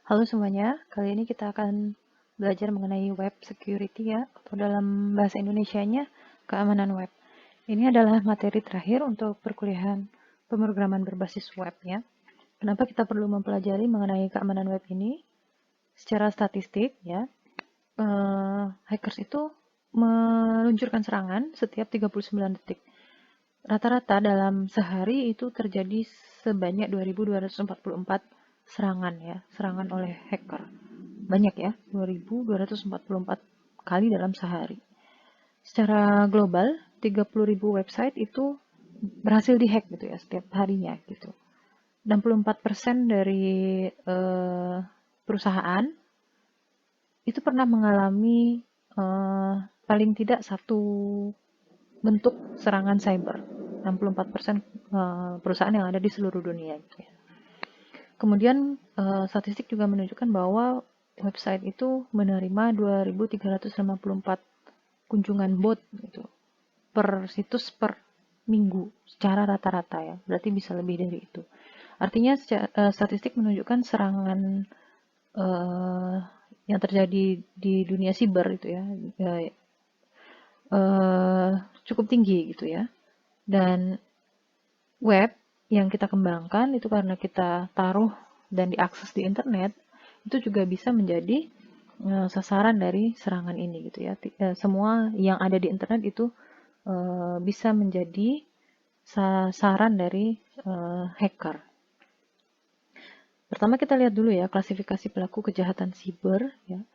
Halo semuanya, kali ini kita akan belajar mengenai web security ya, atau dalam bahasa Indonesianya keamanan web. Ini adalah materi terakhir untuk perkuliahan pemrograman berbasis web ya. Kenapa kita perlu mempelajari mengenai keamanan web ini? Secara statistik ya, hackers itu meluncurkan serangan setiap 39 detik. Rata-rata dalam sehari itu terjadi sebanyak 2.244 serangan ya, serangan oleh hacker. Banyak ya, 2.244 kali dalam sehari. Secara global, 30.000 website itu berhasil dihack gitu ya setiap harinya gitu. 64% dari perusahaan itu pernah mengalami paling tidak satu bentuk serangan cyber. 64% perusahaan yang ada di seluruh dunia gitu ya. Kemudian statistik juga menunjukkan bahwa website itu menerima 2.354 kunjungan bot gitu, per situs per minggu secara rata-rata ya. Berarti bisa lebih dari itu. Artinya statistik menunjukkan serangan yang terjadi di dunia siber itu ya cukup tinggi gitu ya. Dan web yang kita kembangkan itu karena kita taruh dan diakses di internet, itu juga bisa menjadi sasaran dari serangan ini gitu ya. Semua yang ada di internet itu bisa menjadi sasaran dari hacker. Pertama kita lihat dulu ya klasifikasi pelaku kejahatan siber ya.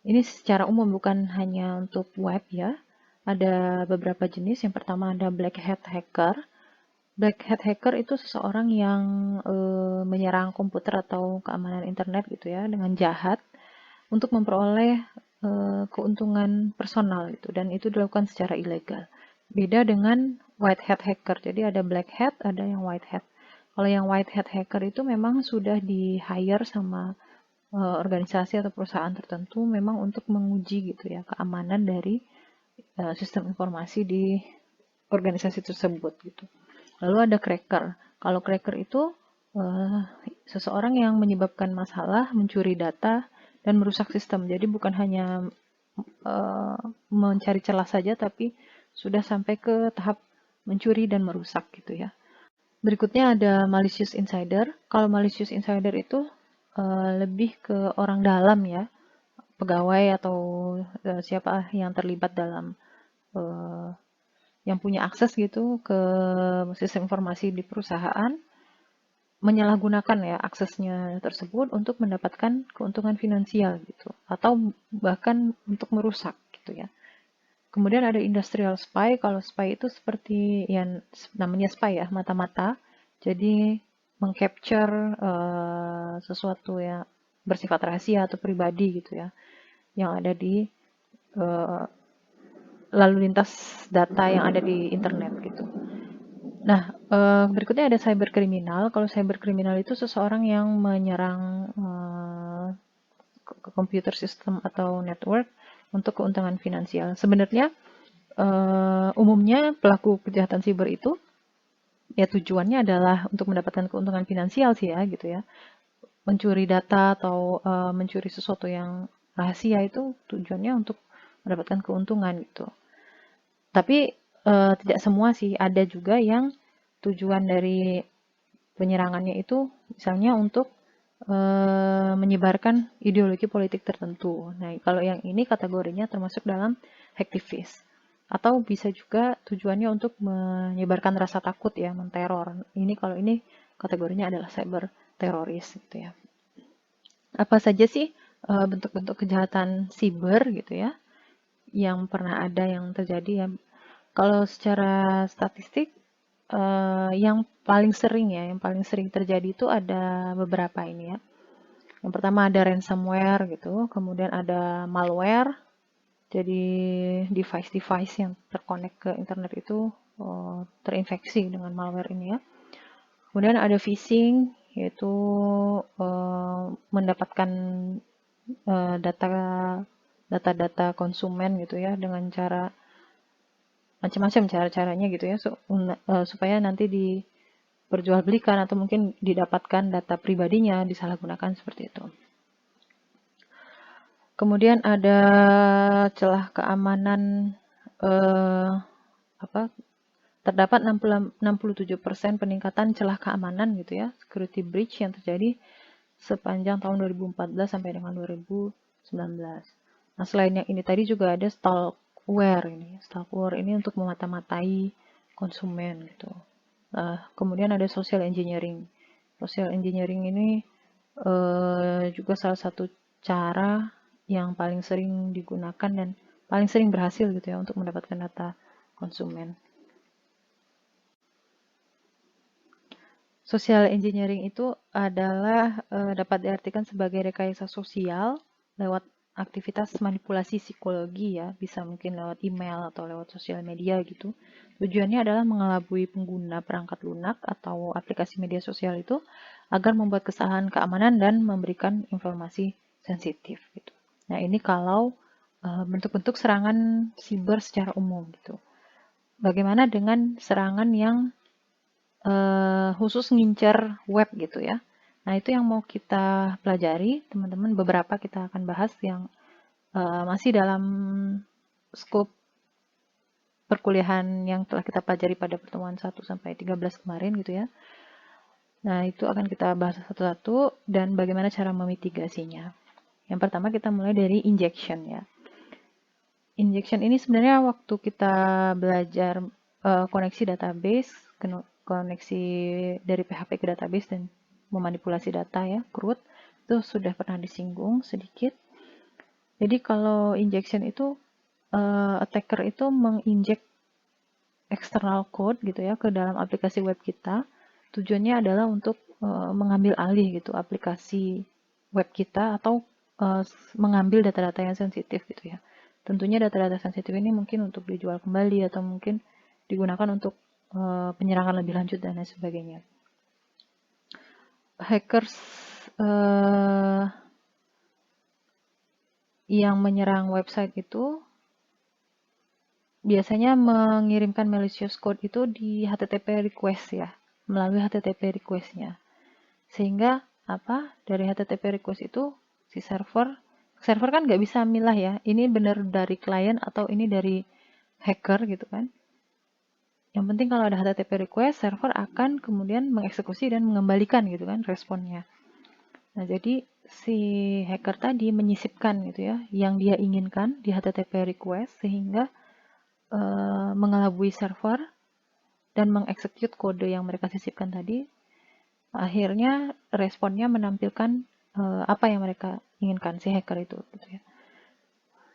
Ini secara umum bukan hanya untuk web ya. Ada beberapa jenis. Yang pertama ada black hat hacker. Black hat hacker itu seseorang yang menyerang komputer atau keamanan internet gitu ya dengan jahat untuk memperoleh keuntungan personal gitu, dan itu dilakukan secara ilegal. Beda dengan white hat hacker. Jadi ada black hat, ada yang white hat. Kalau yang white hat hacker itu memang sudah di hire sama organisasi atau perusahaan tertentu memang untuk menguji gitu ya keamanan dari sistem informasi di organisasi tersebut gitu. Lalu ada cracker. Kalau cracker itu seseorang yang menyebabkan masalah, mencuri data, dan merusak sistem. Jadi bukan hanya mencari celah saja, tapi sudah sampai ke tahap mencuri dan merusak gitu ya. Berikutnya ada malicious insider. Kalau malicious insider itu lebih ke orang dalam ya, pegawai atau siapa yang terlibat dalam yang punya akses gitu ke sistem informasi di perusahaan, menyalahgunakan ya aksesnya tersebut untuk mendapatkan keuntungan finansial gitu, atau bahkan untuk merusak gitu ya. Kemudian ada industrial spy. Kalau spy itu seperti yang namanya spy ya, mata-mata. Jadi mengcapture sesuatu yang bersifat rahasia atau pribadi gitu ya, yang ada di uh, lalu lintas data yang ada di internet gitu. Nah, berikutnya ada cyberkriminal. Kalau cyberkriminal itu seseorang yang menyerang komputer sistem atau network untuk keuntungan finansial. Sebenarnya umumnya pelaku kejahatan siber itu ya tujuannya adalah untuk mendapatkan keuntungan finansial sih ya gitu ya. Mencuri data atau mencuri sesuatu yang rahasia itu tujuannya untuk mendapatkan keuntungan gitu. Tapi tidak semua sih, ada juga yang tujuan dari penyerangannya itu misalnya untuk menyebarkan ideologi politik tertentu. Nah, kalau yang ini kategorinya termasuk dalam hacktivist. Atau bisa juga tujuannya untuk menyebarkan rasa takut ya, menteror. Ini kalau ini kategorinya adalah cyber teroris gitu ya. Apa saja sih bentuk-bentuk kejahatan siber gitu ya yang pernah ada, yang terjadi ya. Kalau secara statistik yang paling sering ya, yang paling sering terjadi itu ada beberapa ini ya. Yang pertama ada ransomware gitu, kemudian ada malware. Jadi device-device yang terkonek ke internet itu terinfeksi dengan malware ini ya. Kemudian ada phishing, yaitu mendapatkan data-data konsumen gitu ya dengan cara macam-macam cara-caranya gitu ya supaya nanti diperjualbelikan atau mungkin didapatkan data pribadinya disalahgunakan seperti itu. Kemudian ada celah keamanan terdapat 67% peningkatan celah keamanan gitu ya, security breach yang terjadi sepanjang tahun 2014 sampai dengan 2019. Nah, selain yang ini tadi juga ada stalkware ini. Stalkware ini untuk memata-matai konsumen gitu. Kemudian ada social engineering. Social engineering ini juga salah satu cara yang paling sering digunakan dan paling sering berhasil gitu ya untuk mendapatkan data konsumen. Social engineering itu adalah dapat diartikan sebagai rekayasa sosial lewat aktivitas manipulasi psikologi ya, bisa mungkin lewat email atau lewat sosial media gitu. Tujuannya adalah mengelabui pengguna perangkat lunak atau aplikasi media sosial itu agar membuat kesalahan keamanan dan memberikan informasi sensitif gitu. Nah, ini kalau bentuk-bentuk serangan siber secara umum gitu. Bagaimana dengan serangan yang khusus ngincer web gitu ya. Nah, itu yang mau kita pelajari, teman-teman. Beberapa kita akan bahas yang masih dalam skop perkuliahan yang telah kita pelajari pada pertemuan 1 sampai 13 kemarin gitu ya. Nah, itu akan kita bahas satu-satu dan bagaimana cara memitigasinya. Yang pertama kita mulai dari injection ya. Injection ini sebenarnya waktu kita belajar koneksi database, koneksi dari PHP ke database dan memanipulasi data ya, CRUD, itu sudah pernah disinggung sedikit. Jadi kalau injection itu attacker itu menginjek external code gitu ya ke dalam aplikasi web kita. Tujuannya adalah untuk mengambil alih gitu aplikasi web kita atau mengambil data-data yang sensitif gitu ya. Tentunya data-data sensitif ini mungkin untuk dijual kembali atau mungkin digunakan untuk penyerangan lebih lanjut dan lain sebagainya. Hackers yang menyerang website itu biasanya mengirimkan malicious code itu di HTTP request ya, melalui HTTP request-nya. Sehingga apa? Dari HTTP request itu si server kan nggak bisa milah ya, ini benar dari klien atau ini dari hacker gitu kan. Yang penting kalau ada HTTP request, server akan kemudian mengeksekusi dan mengembalikan gitu kan responnya. Nah, jadi si hacker tadi menyisipkan gitu ya yang dia inginkan di HTTP request sehingga mengelabui server dan mengeksekut kode yang mereka sisipkan tadi. Akhirnya responnya menampilkan apa yang mereka inginkan si hacker itu gitu ya.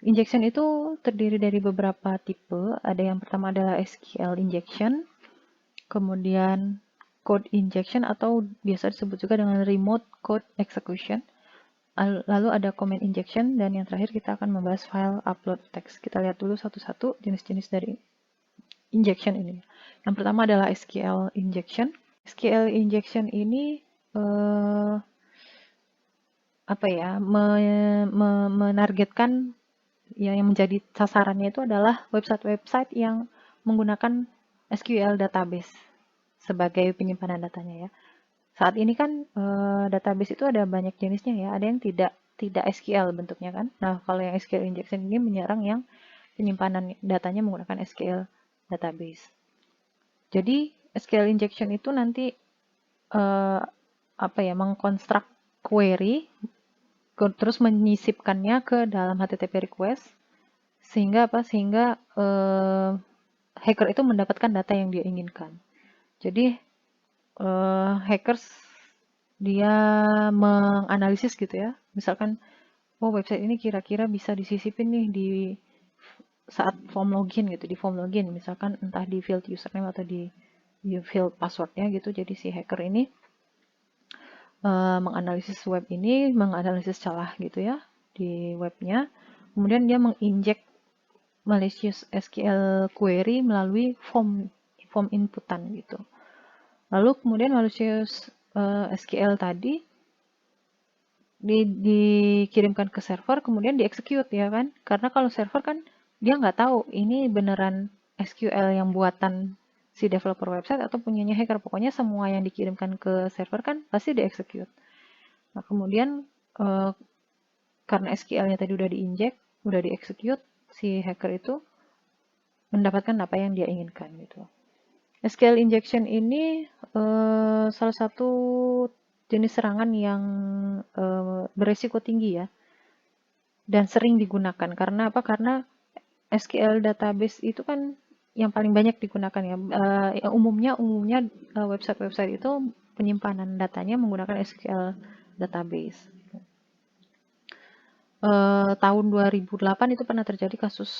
Injection itu terdiri dari beberapa tipe. Ada yang pertama adalah SQL injection, kemudian code injection atau biasa disebut juga dengan remote code execution. Lalu ada command injection dan yang terakhir kita akan membahas file upload text. Kita lihat dulu satu-satu jenis-jenis dari injection ini. Yang pertama adalah SQL injection. SQL injection ini menargetkan ya, yang menjadi sasarannya itu adalah website-website yang menggunakan SQL database sebagai penyimpanan datanya ya. Saat ini kan database itu ada banyak jenisnya ya, ada yang tidak SQL bentuknya kan. Nah, kalau yang SQL injection ini menyerang yang penyimpanan datanya menggunakan SQL database. Jadi SQL injection itu nanti mengkonstruk query terus menyisipkannya ke dalam HTTP request sehingga hacker itu mendapatkan data yang dia inginkan. Jadi hackers dia menganalisis gitu ya, misalkan website ini kira-kira bisa disisipin nih di saat form login gitu, di form login misalkan entah di field username atau di field passwordnya gitu. Jadi si hacker ini menganalisis web ini, menganalisis celah gitu ya di webnya, kemudian dia menginjek malicious SQL query melalui form inputan gitu. Lalu kemudian malicious SQL tadi dikirimkan ke server, kemudian dieksekut ya kan, karena kalau server kan dia nggak tahu ini beneran SQL yang buatan si developer website atau punyanya hacker. Pokoknya semua yang dikirimkan ke server kan pasti dieksekut. Nah, kemudian karena SQL-nya tadi udah diinjek, udah dieksekut, si hacker itu mendapatkan apa yang dia inginkan gitu. SQL injection ini salah satu jenis serangan yang beresiko tinggi ya, dan sering digunakan. Karena apa? Karena SQL database itu kan yang paling banyak digunakan ya. Umumnya website-website itu penyimpanan datanya menggunakan SQL database. Tahun 2008 itu pernah terjadi kasus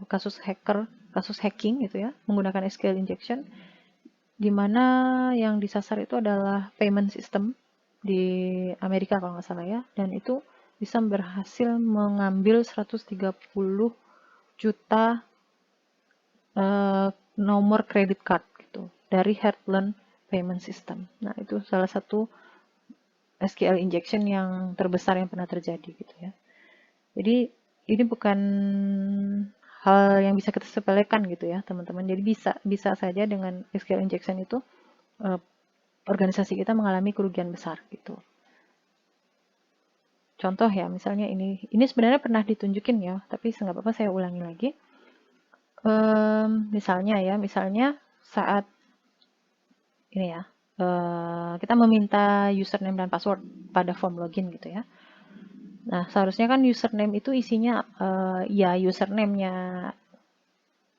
kasus hacking gitu ya, menggunakan SQL injection, di mana yang disasar itu adalah payment system di Amerika kalau nggak salah ya, dan itu bisa berhasil mengambil 130 juta nomor credit card gitu dari Heartland Payment System. Nah, itu salah satu SQL injection yang terbesar yang pernah terjadi gitu ya. Jadi ini bukan hal yang bisa kita sepelekan gitu ya, teman-teman. Jadi bisa saja dengan SQL injection itu organisasi kita mengalami kerugian besar gitu. Contoh ya, misalnya ini sebenarnya pernah ditunjukin ya, tapi nggak apa-apa saya ulangi lagi. Misalnya saat ini ya, kita meminta username dan password pada form login gitu ya. Nah, seharusnya kan username itu isinya ya username-nya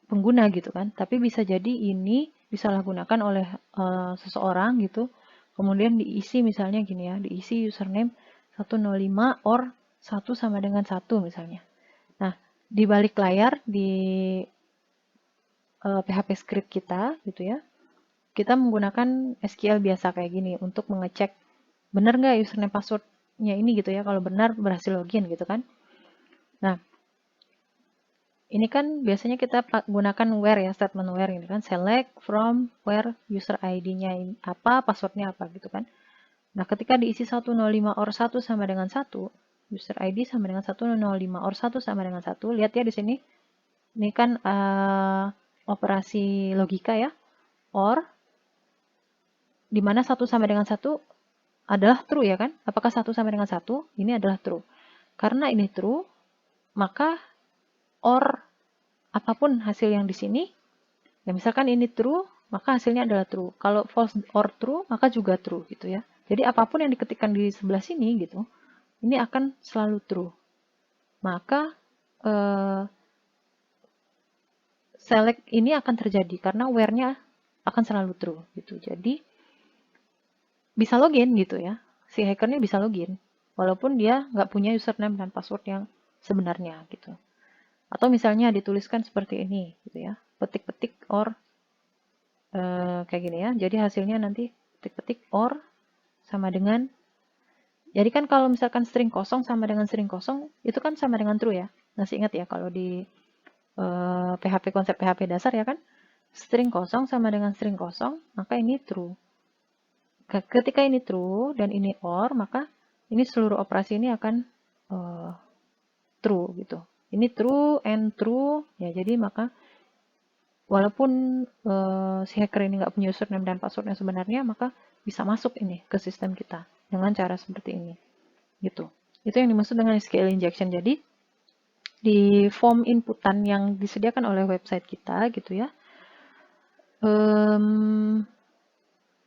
pengguna gitu kan, tapi bisa jadi ini disalahgunakan oleh seseorang gitu, kemudian diisi misalnya gini ya, diisi username 105 or 1 sama dengan 1 misalnya. Nah, di balik layar di PHP script kita gitu ya, kita menggunakan SQL biasa kayak gini untuk mengecek benar nggak username passwordnya ini gitu ya, kalau benar berhasil login gitu kan. Nah, ini kan biasanya kita gunakan where ya, statement where ini kan, select from where user ID-nya apa, passwordnya apa gitu kan. Nah, ketika diisi 105 or 1 sama dengan 1, user ID sama dengan 105 or 1 sama dengan 1, lihat ya di sini. Ini kan operasi logika ya, or di mana 1 sama dengan 1 adalah true ya kan? Apakah 1 sama dengan 1? Ini adalah true. Karena ini true, maka or apapun hasil yang di sini, ya misalkan ini true, maka hasilnya adalah true. Kalau false or true, maka juga true gitu ya. Jadi apapun yang diketikkan di sebelah sini gitu, ini akan selalu true. Maka select ini akan terjadi karena where-nya akan selalu true gitu. Jadi bisa login gitu ya. Si hackernya bisa login walaupun dia nggak punya username dan password yang sebenarnya gitu. Atau misalnya dituliskan seperti ini gitu ya, petik-petik or kayak gini ya. Jadi hasilnya nanti petik-petik or sama dengan, jadi kan kalau misalkan string kosong sama dengan string kosong itu kan sama dengan true ya. Masih ingat ya kalau di konsep PHP dasar ya kan, string kosong sama dengan string kosong, maka ini true. Ketika ini true dan ini or, maka ini seluruh operasi ini akan true gitu. Ini true and true ya, jadi maka walaupun si hacker ini nggak punya username dan password yang sebenarnya, maka bisa masuk ini ke sistem kita dengan cara seperti ini gitu. Itu yang dimaksud dengan SQL injection. Jadi di form inputan yang disediakan oleh website kita gitu ya,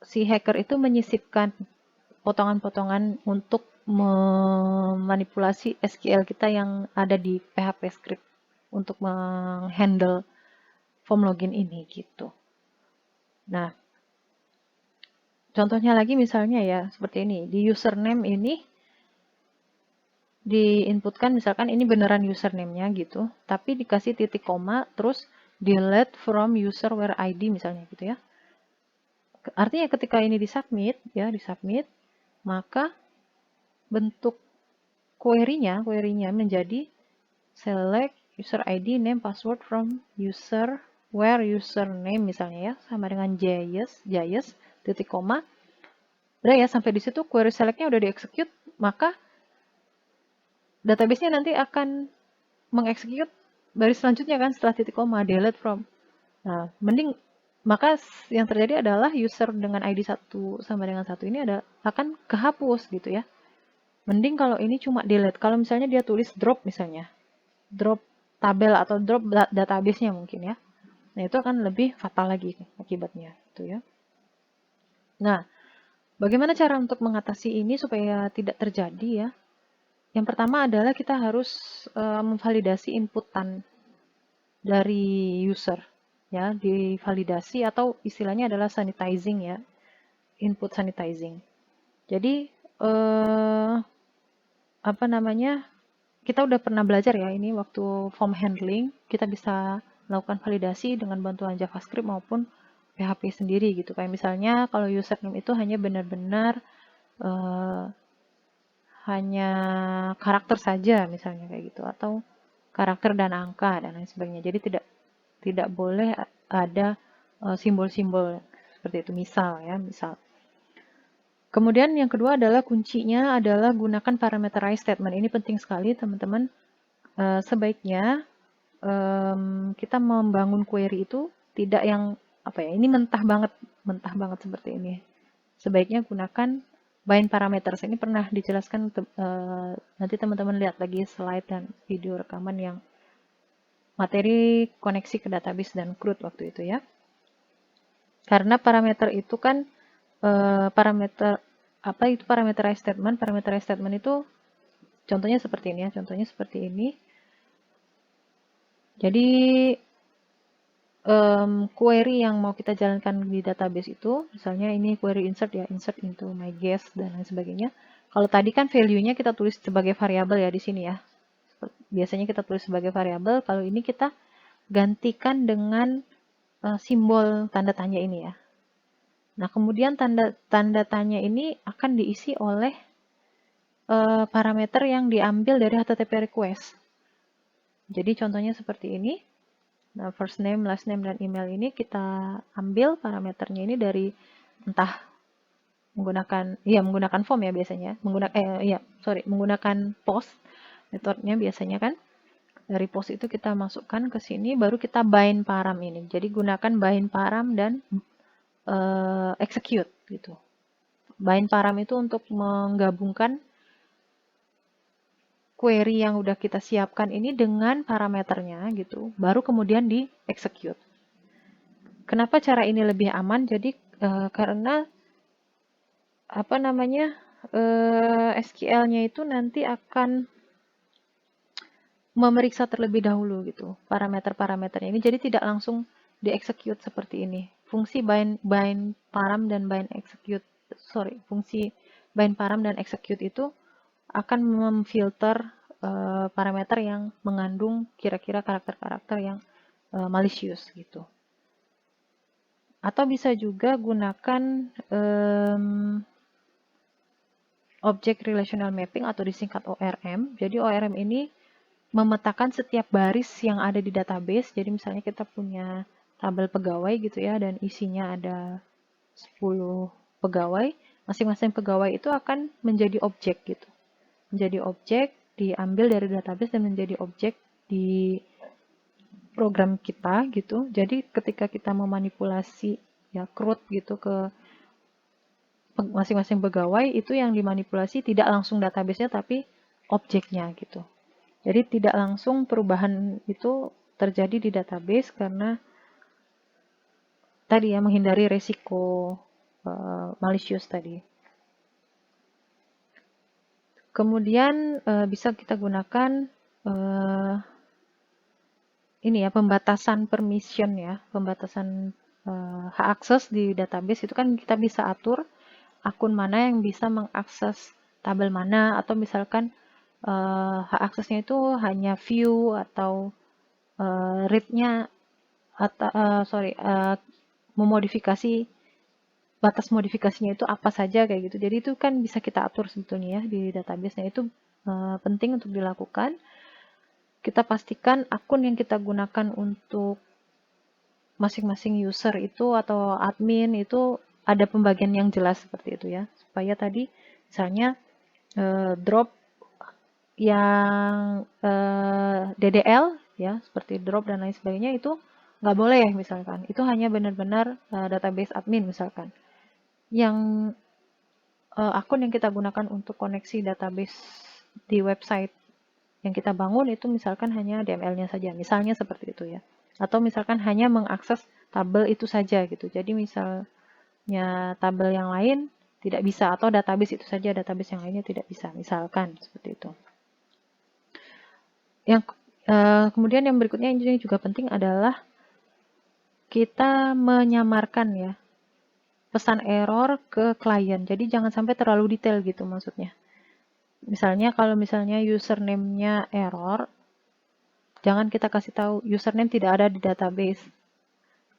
si hacker itu menyisipkan potongan-potongan untuk memanipulasi SQL kita yang ada di PHP script untuk menghandle form login ini gitu. Nah, contohnya lagi misalnya ya seperti ini, di username ini diinputkan misalkan ini beneran username-nya gitu, tapi dikasih titik koma terus delete from user where ID misalnya gitu ya. Artinya ketika ini disubmit ya, maka bentuk query-nya menjadi select user ID name password from user where username misalnya ya, sama dengan JS titik koma. Udah ya, sampai di situ query select-nya udah dieksekut, maka database-nya nanti akan mengeksekut baris selanjutnya kan setelah titik koma, delete from. Nah, maka yang terjadi adalah user dengan ID 1 sama dengan 1 ini akan kehapus gitu ya. Mending kalau ini cuma delete. Kalau misalnya dia tulis drop misalnya, drop tabel atau drop database-nya mungkin ya. Nah, itu akan lebih fatal lagi akibatnya, gitu ya. Nah, bagaimana cara untuk mengatasi ini supaya tidak terjadi ya? Yang pertama adalah kita harus memvalidasi inputan dari user ya, divalidasi atau istilahnya adalah sanitizing ya, input sanitizing. Jadi apa namanya? Kita udah pernah belajar ya ini waktu form handling, kita bisa melakukan validasi dengan bantuan JavaScript maupun PHP sendiri gitu. Kayak misalnya kalau username itu hanya benar-benar hanya karakter saja misalnya kayak gitu, atau karakter dan angka dan lain sebagainya. Jadi tidak boleh ada simbol-simbol seperti itu, misal ya, misal. Kemudian yang kedua adalah kuncinya adalah gunakan parameterized statement. Ini penting sekali teman-teman. Sebaiknya kita membangun query itu tidak yang apa ya, ini mentah banget seperti ini. Sebaiknya gunakan bind parameters. Ini pernah dijelaskan, nanti teman-teman lihat lagi slide dan video rekaman yang materi koneksi ke database dan CRUD waktu itu ya. Karena parameter itu kan parameter apa itu parameterized statement? Parameterized statement itu contohnya seperti ini ya, contohnya seperti ini. Jadi query yang mau kita jalankan di database itu, misalnya ini query insert ya, insert into my guest dan lain sebagainya. Kalau tadi kan value-nya kita tulis sebagai variabel ya di sini ya. Biasanya kita tulis sebagai variabel, kalau ini kita gantikan dengan simbol tanda tanya ini ya. Nah, kemudian tanda tanya ini akan diisi oleh parameter yang diambil dari HTTP request. Jadi contohnya seperti ini. Nah, first name, last name, dan email ini kita ambil parameternya ini dari entah menggunakan form ya biasanya, menggunakan post metodenya biasanya kan. Dari post itu kita masukkan ke sini, baru kita bind param ini. Jadi gunakan bind param dan execute gitu. Bind param itu untuk menggabungkan query yang udah kita siapkan ini dengan parameternya gitu, baru kemudian di execute. Kenapa cara ini lebih aman? Jadi karena apa namanya SQL-nya itu nanti akan memeriksa terlebih dahulu gitu parameter-parameternya ini, jadi tidak langsung di-execute seperti ini. Fungsi bind param dan fungsi bind param dan execute itu akan memfilter parameter yang mengandung kira-kira karakter-karakter yang malicious gitu. Atau bisa juga gunakan Object Relational Mapping atau disingkat ORM. Jadi ORM ini memetakan setiap baris yang ada di database. Jadi misalnya kita punya tabel pegawai gitu ya, dan isinya ada 10 pegawai. Masing-masing pegawai itu akan menjadi objek gitu. Menjadi objek, diambil dari database dan menjadi objek di program kita gitu. Jadi ketika kita memanipulasi ya CRUD gitu ke masing-masing pegawai, itu yang dimanipulasi tidak langsung database-nya tapi objeknya gitu. Jadi tidak langsung perubahan itu terjadi di database karena tadi ya menghindari resiko malicious tadi. Kemudian bisa kita gunakan ini ya, pembatasan permission ya, pembatasan hak akses di database itu kan kita bisa atur akun mana yang bisa mengakses tabel mana, atau misalkan hak aksesnya itu hanya view atau read-nya atau memodifikasi batas modifikasinya itu apa saja kayak gitu. Jadi itu kan bisa kita atur sebetulnya ya di database-nya. Itu penting untuk dilakukan. Kita pastikan akun yang kita gunakan untuk masing-masing user itu atau admin itu ada pembagian yang jelas seperti itu ya, supaya tadi misalnya drop yang DDL ya, seperti drop dan lain sebagainya itu nggak boleh ya misalkan, itu hanya benar-benar database admin misalkan. Yang akun yang kita gunakan untuk koneksi database di website yang kita bangun itu misalkan hanya HTML-nya saja, misalnya seperti itu ya. Atau misalkan hanya mengakses tabel itu saja gitu. Jadi misalnya tabel yang lain tidak bisa, atau database itu saja, database yang lainnya tidak bisa, misalkan seperti itu. Yang kemudian yang berikutnya yang juga penting adalah kita menyamarkan ya pesan error ke klien. Jadi jangan sampai terlalu detail gitu maksudnya. Misalnya kalau misalnya username-nya error, jangan kita kasih tahu username tidak ada di database.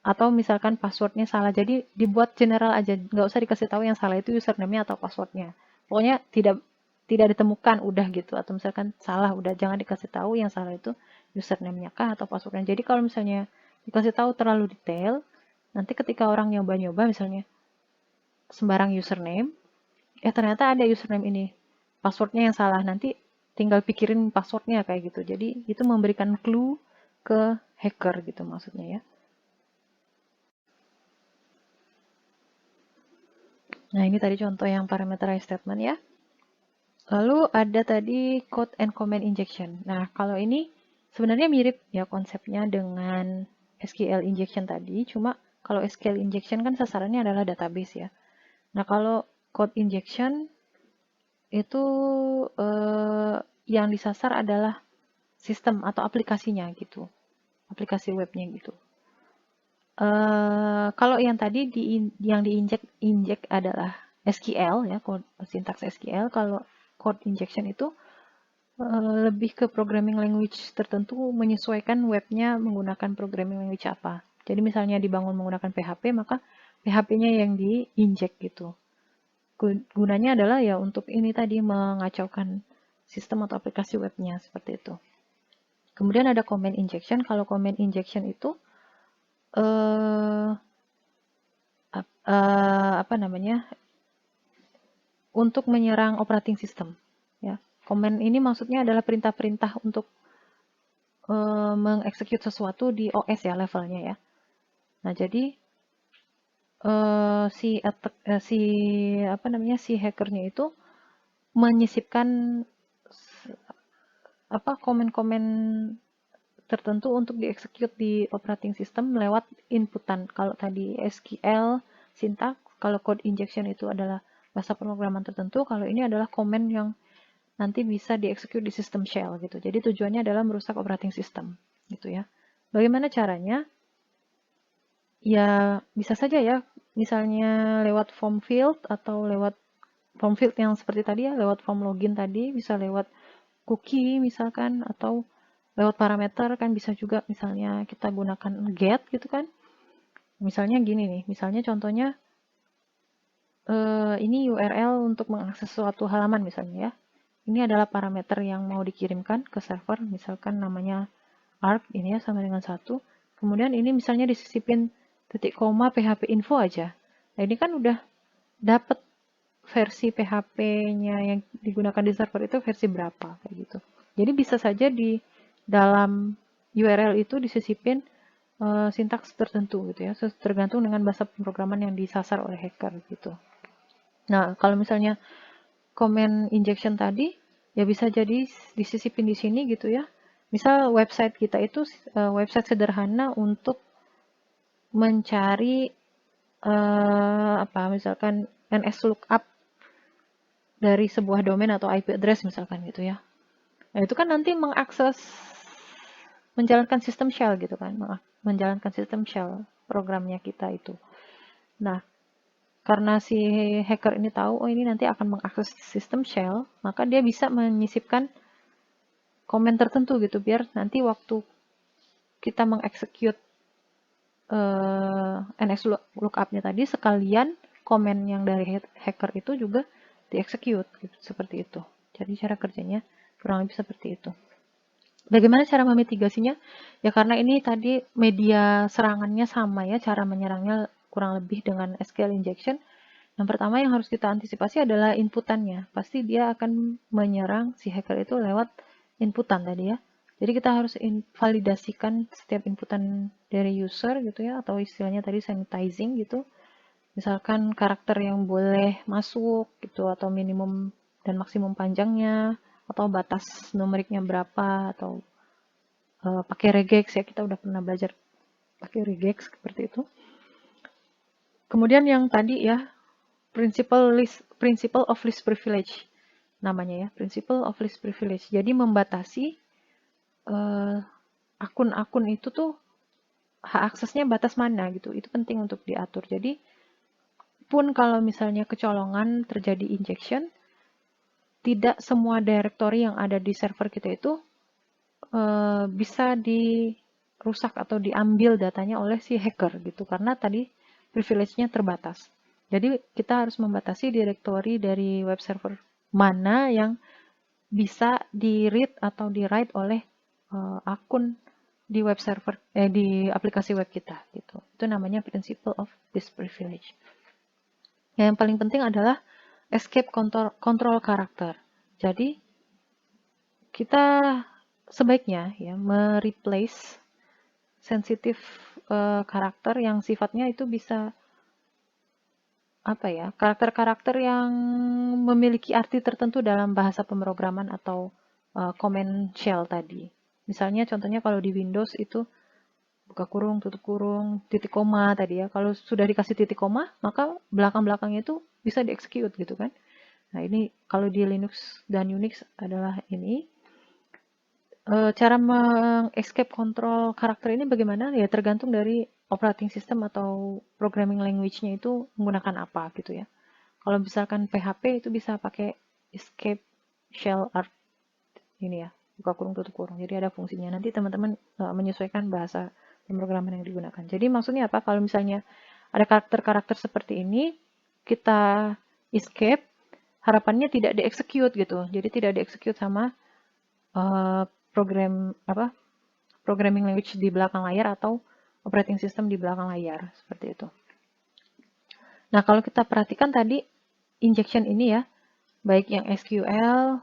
Atau misalkan passwordnya salah, jadi dibuat general aja, nggak usah dikasih tahu yang salah itu username-nya atau passwordnya. Pokoknya tidak ditemukan udah gitu, atau misalkan salah udah, jangan dikasih tahu yang salah itu username-nya kah atau passwordnya. Jadi kalau misalnya dikasih tahu terlalu detail, nanti ketika orang nyoba-nyoba misalnya sembarang username, ternyata ada username ini, passwordnya yang salah, nanti tinggal pikirin passwordnya kayak gitu. Jadi itu memberikan clue ke hacker gitu maksudnya ya. Nah, ini tadi contoh yang parameterized statement ya. Lalu ada tadi code and comment injection. Nah, kalau ini sebenarnya mirip ya konsepnya dengan SQL injection tadi, cuma kalau SQL injection kan sasarannya adalah database ya. Nah, kalau code injection itu yang disasar adalah sistem atau aplikasinya gitu, aplikasi webnya gitu. Kalau yang tadi yang diinjek adalah SQL ya, sintaks SQL. Kalau code injection itu lebih ke programming language tertentu, menyesuaikan webnya menggunakan programming language apa. Jadi misalnya dibangun menggunakan PHP, maka PHP-nya yang diinjek gitu. Gunanya adalah ya untuk ini tadi mengacaukan sistem atau aplikasi webnya seperti itu. Kemudian ada comment injection. Kalau comment injection itu apa namanya, untuk menyerang operating system ya. Comment ini maksudnya adalah perintah-perintah untuk mengeksekut sesuatu di OS ya levelnya ya. Nah, jadi si hackernya itu menyisipkan komen-komen tertentu untuk dieksekut di operating system lewat inputan. Kalau tadi SQL syntax, kalau code injection itu adalah bahasa pemrograman tertentu, kalau ini adalah komen yang nanti bisa dieksekut di sistem shell gitu. Jadi tujuannya adalah merusak operating system gitu ya. Bagaimana caranya? Ya bisa saja ya, misalnya lewat form field atau lewat form field yang seperti tadi ya, lewat form login tadi, bisa lewat cookie misalkan, atau lewat parameter kan bisa juga, misalnya kita gunakan get gitu kan. Misalnya gini nih, misalnya contohnya ini URL untuk mengakses suatu halaman misalnya ya. Ini adalah parameter yang mau dikirimkan ke server, misalkan namanya arc ini ya sama dengan 1. Kemudian ini misalnya disisipin titik koma PHP info aja. Nah, ini kan udah dapat versi PHP-nya yang digunakan di server itu versi berapa kayak gitu. Jadi bisa saja di dalam URL itu disisipin sintaks tertentu gitu ya, tergantung dengan bahasa pemrograman yang disasar oleh hacker gitu. Nah, kalau misalnya comment injection tadi ya bisa jadi disisipin di sini gitu ya. Misal website kita itu website sederhana untuk mencari misalkan NS lookup dari sebuah domain atau IP address misalkan gitu ya. Nah, itu kan nanti menjalankan sistem shell gitu kan, menjalankan sistem shell programnya kita itu. Nah, karena si hacker ini tahu, oh ini nanti akan mengakses sistem shell, maka dia bisa menyisipkan komen tertentu gitu, biar nanti waktu kita mengeksekut NX lookup-nya tadi, sekalian komen yang dari hacker itu juga dieksekut gitu, seperti itu. Jadi cara kerjanya kurang lebih seperti itu. Bagaimana cara memitigasinya? Ya karena ini tadi media serangannya sama ya, cara menyerangnya kurang lebih dengan SQL injection. Yang pertama yang harus kita antisipasi adalah inputannya. Pasti dia akan menyerang si hacker itu lewat inputan tadi ya. Jadi kita harus validasikan setiap inputan dari user gitu ya, atau istilahnya tadi sanitizing gitu. misalkan karakter yang boleh masuk gitu, atau minimum dan maksimum panjangnya, atau batas numeriknya berapa, atau pakai regex ya, kita udah pernah belajar pakai regex seperti itu. Kemudian yang tadi ya, principle of least privilege namanya ya, principle of least privilege. Jadi membatasi akun-akun itu tuh hak aksesnya batas mana gitu. Itu penting untuk diatur. Jadi pun kalau misalnya kecolongan terjadi injection, tidak semua directory yang ada di server kita itu bisa dirusak atau diambil datanya oleh si hacker gitu, karena tadi privilege-nya terbatas. Jadi kita harus membatasi directory dari web server mana yang bisa di-read atau di-write oleh akun di web server di aplikasi web kita gitu. Itu namanya principle of least privilege. Yang paling penting adalah escape control karakter. Jadi kita sebaiknya ya mereplace sensitif karakter yang sifatnya itu bisa apa ya, karakter-karakter yang memiliki arti tertentu dalam bahasa pemrograman atau command shell tadi. Misalnya contohnya kalau di Windows itu buka kurung, tutup kurung, titik koma tadi ya. Kalau sudah dikasih titik koma, maka belakang-belakangnya itu bisa di-execute gitu kan. Nah ini kalau di Linux dan Unix adalah ini. Cara escape control karakter ini bagaimana? Ya tergantung dari operating system atau programming language-nya itu menggunakan apa gitu ya. Kalau misalkan PHP itu bisa pakai escape shell art ini ya, buka kurung tutup kurung. Jadi ada fungsinya. Nanti teman-teman menyesuaikan bahasa pemrograman yang digunakan. Jadi maksudnya apa? Kalau misalnya ada karakter-karakter seperti ini, kita escape, harapannya tidak di-execute gitu. Jadi tidak di-execute sama programming language di belakang layar atau operating system di belakang layar seperti itu. Nah, kalau kita perhatikan tadi injection ini ya, baik yang SQL,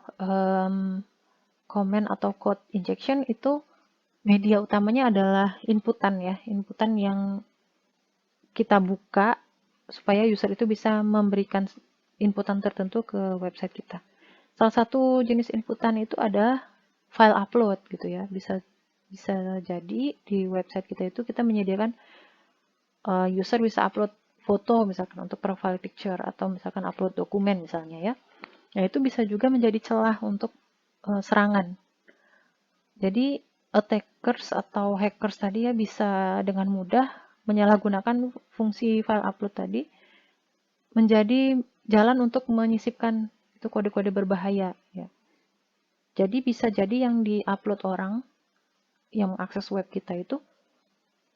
comment atau code injection itu media utamanya adalah inputan ya, inputan yang kita buka supaya user itu bisa memberikan inputan tertentu ke website kita. Salah satu jenis inputan itu ada file upload gitu ya. Bisa jadi di website kita itu kita menyediakan user bisa upload foto misalkan untuk profile picture atau misalkan upload dokumen misalnya ya. Nah, itu bisa juga menjadi celah untuk serangan. Jadi attackers atau hackers tadi ya bisa dengan mudah menyalahgunakan fungsi file upload tadi menjadi jalan untuk menyisipkan itu kode-kode berbahaya ya. Jadi bisa jadi yang di-upload orang yang mengakses web kita itu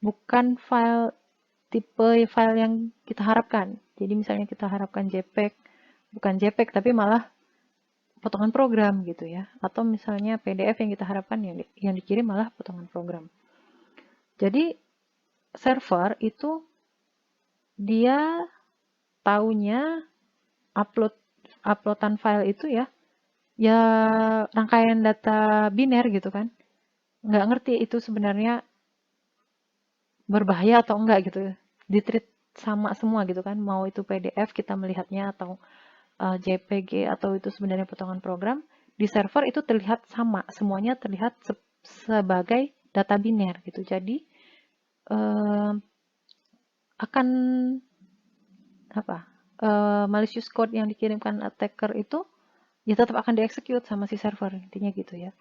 bukan tipe file yang kita harapkan. Jadi misalnya kita harapkan JPEG, bukan JPEG tapi malah potongan program gitu ya. Atau misalnya PDF yang kita harapkan yang dikirim malah potongan program. Jadi server itu dia taunya uploadan file itu ya rangkaian data biner gitu kan. Nggak ngerti itu sebenarnya berbahaya atau enggak gitu. Di-treat sama semua gitu kan. Mau itu PDF kita melihatnya atau JPG atau itu sebenarnya potongan program, di server itu terlihat sama, semuanya terlihat sebagai data biner gitu. Jadi akan malicious code yang dikirimkan attacker itu ya tetap akan dieksekut sama si server, intinya gitu ya.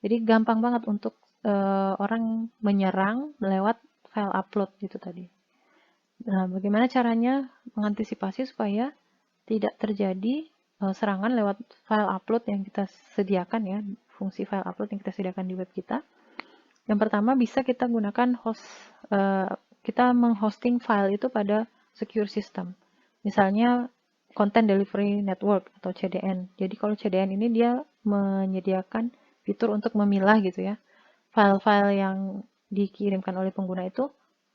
Jadi gampang banget untuk orang menyerang lewat file upload gitu tadi. Nah, bagaimana caranya mengantisipasi supaya tidak terjadi serangan lewat file upload yang kita sediakan ya, fungsi file upload yang kita sediakan di web kita. Yang pertama bisa kita gunakan kita menghosting file itu pada secure system. Misalnya Content Delivery Network atau CDN. Jadi kalau CDN ini dia menyediakan fitur untuk memilah gitu ya, file-file yang dikirimkan oleh pengguna itu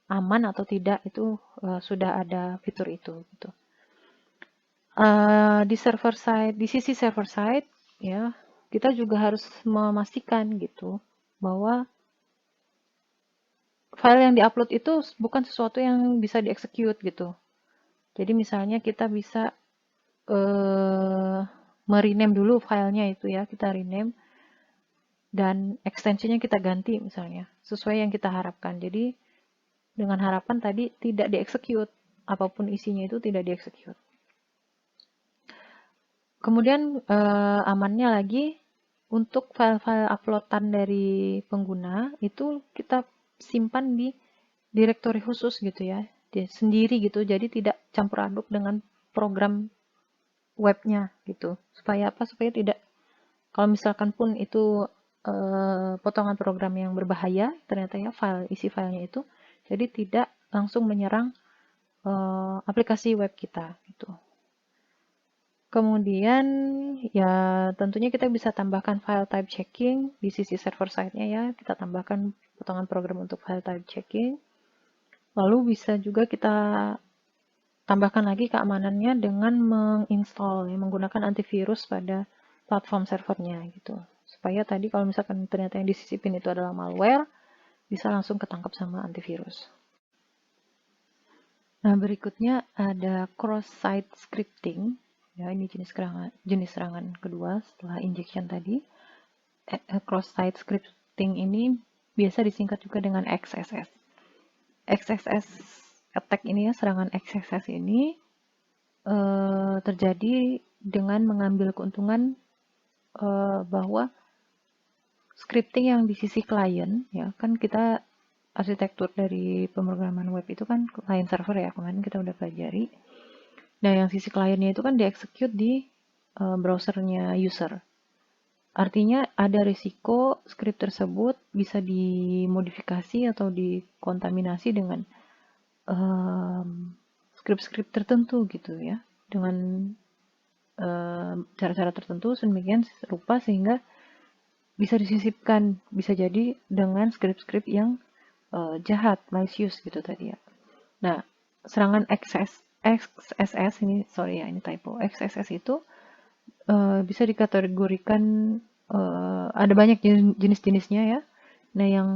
aman atau tidak, itu sudah ada fitur itu gitu. Di sisi server side ya, kita juga harus memastikan gitu bahwa file yang diupload itu bukan sesuatu yang bisa dieksekut gitu. Jadi misalnya kita bisa merename dulu filenya itu ya, kita rename dan ekstensinya kita ganti misalnya sesuai yang kita harapkan. Jadi dengan harapan tadi tidak dieksekut, apapun isinya itu tidak dieksekut. Kemudian amannya lagi untuk file-file uploadan dari pengguna itu kita simpan di direktori khusus gitu ya, sendiri gitu, jadi tidak campur aduk dengan program webnya gitu. Supaya apa? Supaya tidak, kalau misalkan pun itu potongan program yang berbahaya ternyata ya, isi filenya itu, jadi tidak langsung menyerang aplikasi web kita gitu. Kemudian ya tentunya kita bisa tambahkan file type checking di sisi server side-nya ya, kita tambahkan potongan program untuk file type checking. Lalu bisa juga kita tambahkan lagi keamanannya dengan menginstall ya, menggunakan antivirus pada platform servernya gitu. Supaya tadi kalau misalkan ternyata yang disisipin itu adalah malware, bisa langsung ketangkap sama antivirus. Nah, berikutnya ada cross-site scripting. Ya, ini jenis serangan kedua setelah injection tadi. Cross-site scripting ini biasa disingkat juga dengan XSS. XSS attack ini ya, serangan XSS ini terjadi dengan mengambil keuntungan bahwa scripting yang di sisi klien, ya kan kita arsitektur dari pemrograman web itu kan client server ya, kemarin kita udah pelajari. Nah, yang sisi kliennya itu kan dieksekut di browsernya user. Artinya ada risiko script tersebut bisa dimodifikasi atau dikontaminasi dengan script-script tertentu gitu ya, dengan cara-cara tertentu sedemikian rupa sehingga bisa disisipkan, bisa jadi dengan script-script yang jahat, malicious gitu tadi ya. Nah, serangan XSS ini, sorry ya ini typo, XSS itu bisa dikategorikan ada banyak jenis-jenisnya ya. Nah, yang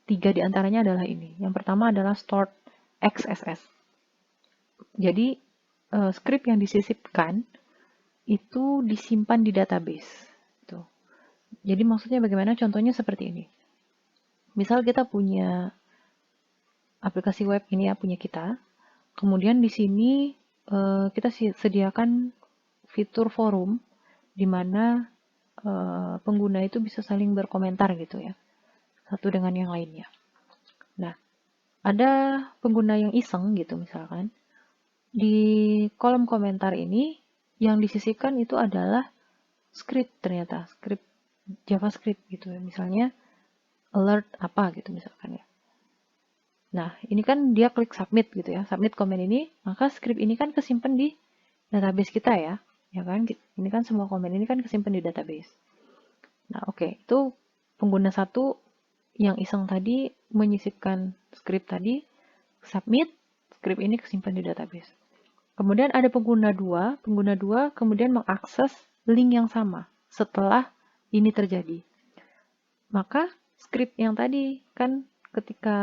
3 diantaranya adalah ini. Yang pertama adalah stored XSS. Jadi script yang disisipkan itu disimpan di database. Tuh. Jadi maksudnya bagaimana? Contohnya seperti ini. Misal kita punya aplikasi web ini ya, punya kita. Kemudian di sini kita sediakan fitur forum di mana pengguna itu bisa saling berkomentar gitu ya, satu dengan yang lainnya. Nah, ada pengguna yang iseng gitu misalkan, di kolom komentar ini yang disisipkan itu adalah script, ternyata script JavaScript gitu ya, misalnya alert apa gitu misalkan ya. Nah, ini kan dia klik submit gitu ya, submit komen ini, maka script ini kan kesimpan di database kita ya kan? Ini kan semua komen ini kan kesimpan di database. Nah, oke, itu pengguna satu yang iseng tadi menyisipkan script tadi, submit, script ini kesimpan di database. Kemudian ada pengguna dua kemudian mengakses link yang sama setelah ini terjadi. Maka script yang tadi kan ketika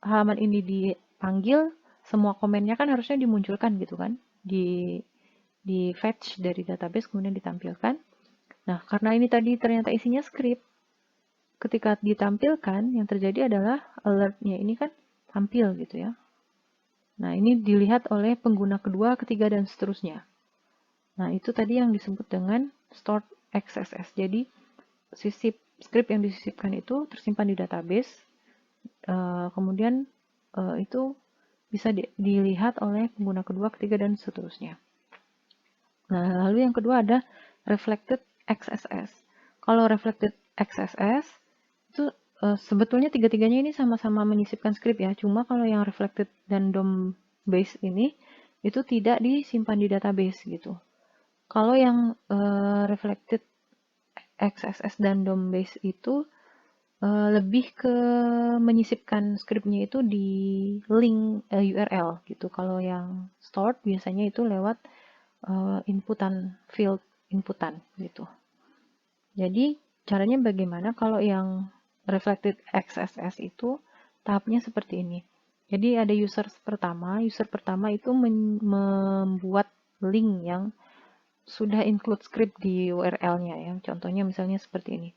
halaman ini dipanggil, semua komennya kan harusnya dimunculkan gitu kan, di fetch dari database kemudian ditampilkan. Nah, karena ini tadi ternyata isinya script, ketika ditampilkan yang terjadi adalah alertnya ini kan tampil gitu ya. Nah, ini dilihat oleh pengguna kedua, ketiga, dan seterusnya. Nah, itu tadi yang disebut dengan stored XSS. Jadi, script yang disisipkan itu tersimpan di database, kemudian itu bisa dilihat oleh pengguna kedua, ketiga, dan seterusnya. Nah, lalu yang kedua ada reflected XSS. Kalau reflected XSS itu sebetulnya tiga-tiganya ini sama-sama menyisipkan script ya, cuma kalau yang reflected dan DOM base ini itu tidak disimpan di database gitu. Kalau yang reflected XSS dan DOM base itu lebih ke menyisipkan scriptnya itu di link URL gitu. Kalau yang stored biasanya itu lewat inputan, field inputan gitu. Jadi caranya bagaimana? Kalau yang reflected XSS itu tahapnya seperti ini. Jadi ada user pertama itu membuat link yang sudah include script di URL-nya ya. Contohnya misalnya seperti ini.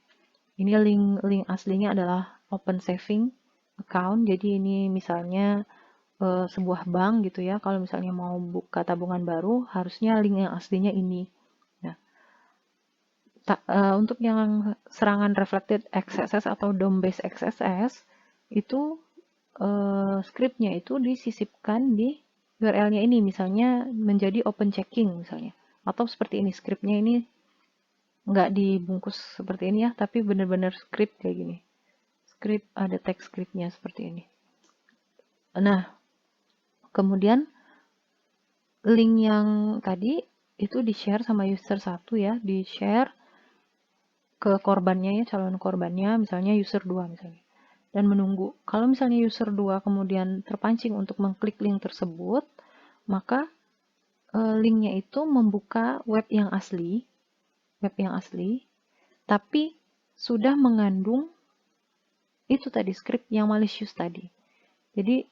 Ini link aslinya adalah open saving account. Jadi ini misalnya sebuah bank gitu ya. Kalau misalnya mau buka tabungan baru, harusnya link yang aslinya ini. Nah, untuk yang serangan reflected XSS atau DOM based XSS itu scriptnya itu disisipkan di URL-nya ini, misalnya menjadi open checking misalnya. Atau seperti ini, scriptnya ini nggak dibungkus seperti ini ya, tapi benar-benar script kayak gini. Script, ada teks scriptnya seperti ini. Nah, kemudian link yang tadi itu di-share sama user 1 ya, di-share ke korbannya ya, calon korbannya, misalnya user 2 misalnya. Dan menunggu. Kalau misalnya user 2 kemudian terpancing untuk mengklik link tersebut, maka linknya itu membuka web yang asli, tapi sudah mengandung itu tadi, script yang malicious tadi. Jadi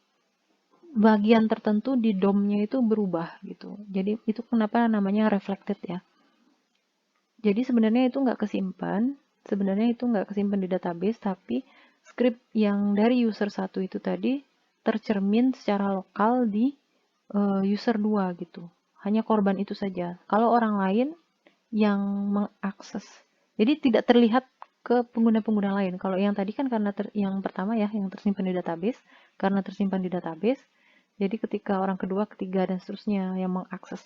bagian tertentu di DOM-nya itu berubah gitu. Jadi itu kenapa namanya reflected ya. Jadi sebenarnya itu nggak kesimpan di database, tapi script yang dari user 1 itu tadi tercermin secara lokal di user 2 gitu. Hanya korban itu saja. Kalau orang lain yang mengakses, jadi tidak terlihat ke pengguna-pengguna lain. Kalau yang tadi kan karena yang pertama ya, yang tersimpan di database, karena tersimpan di database, jadi ketika orang kedua, ketiga, dan seterusnya yang mengakses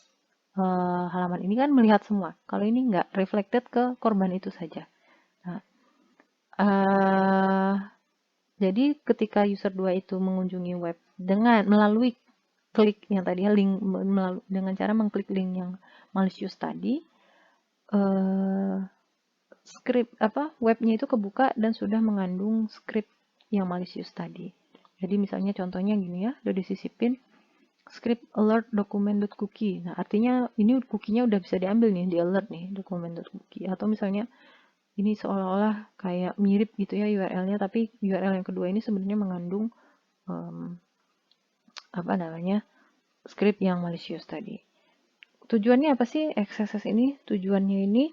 halaman ini kan melihat semua. Kalau ini nggak, reflected ke korban itu saja. Nah, jadi ketika user 2 itu mengunjungi web dengan melalui klik yang tadi ya, link dengan cara mengklik link yang malicious tadi, script webnya itu kebuka dan sudah mengandung script yang malicious tadi. Jadi misalnya contohnya gini ya, udah disisipin script alert document.cookie. Nah, artinya ini cookie-nya udah bisa diambil nih, di alert nih, document.cookie. Atau misalnya ini seolah-olah kayak mirip gitu ya URL-nya, tapi URL yang kedua ini sebenarnya mengandung script yang malicious tadi. Tujuannya apa sih XSS ini? Tujuannya ini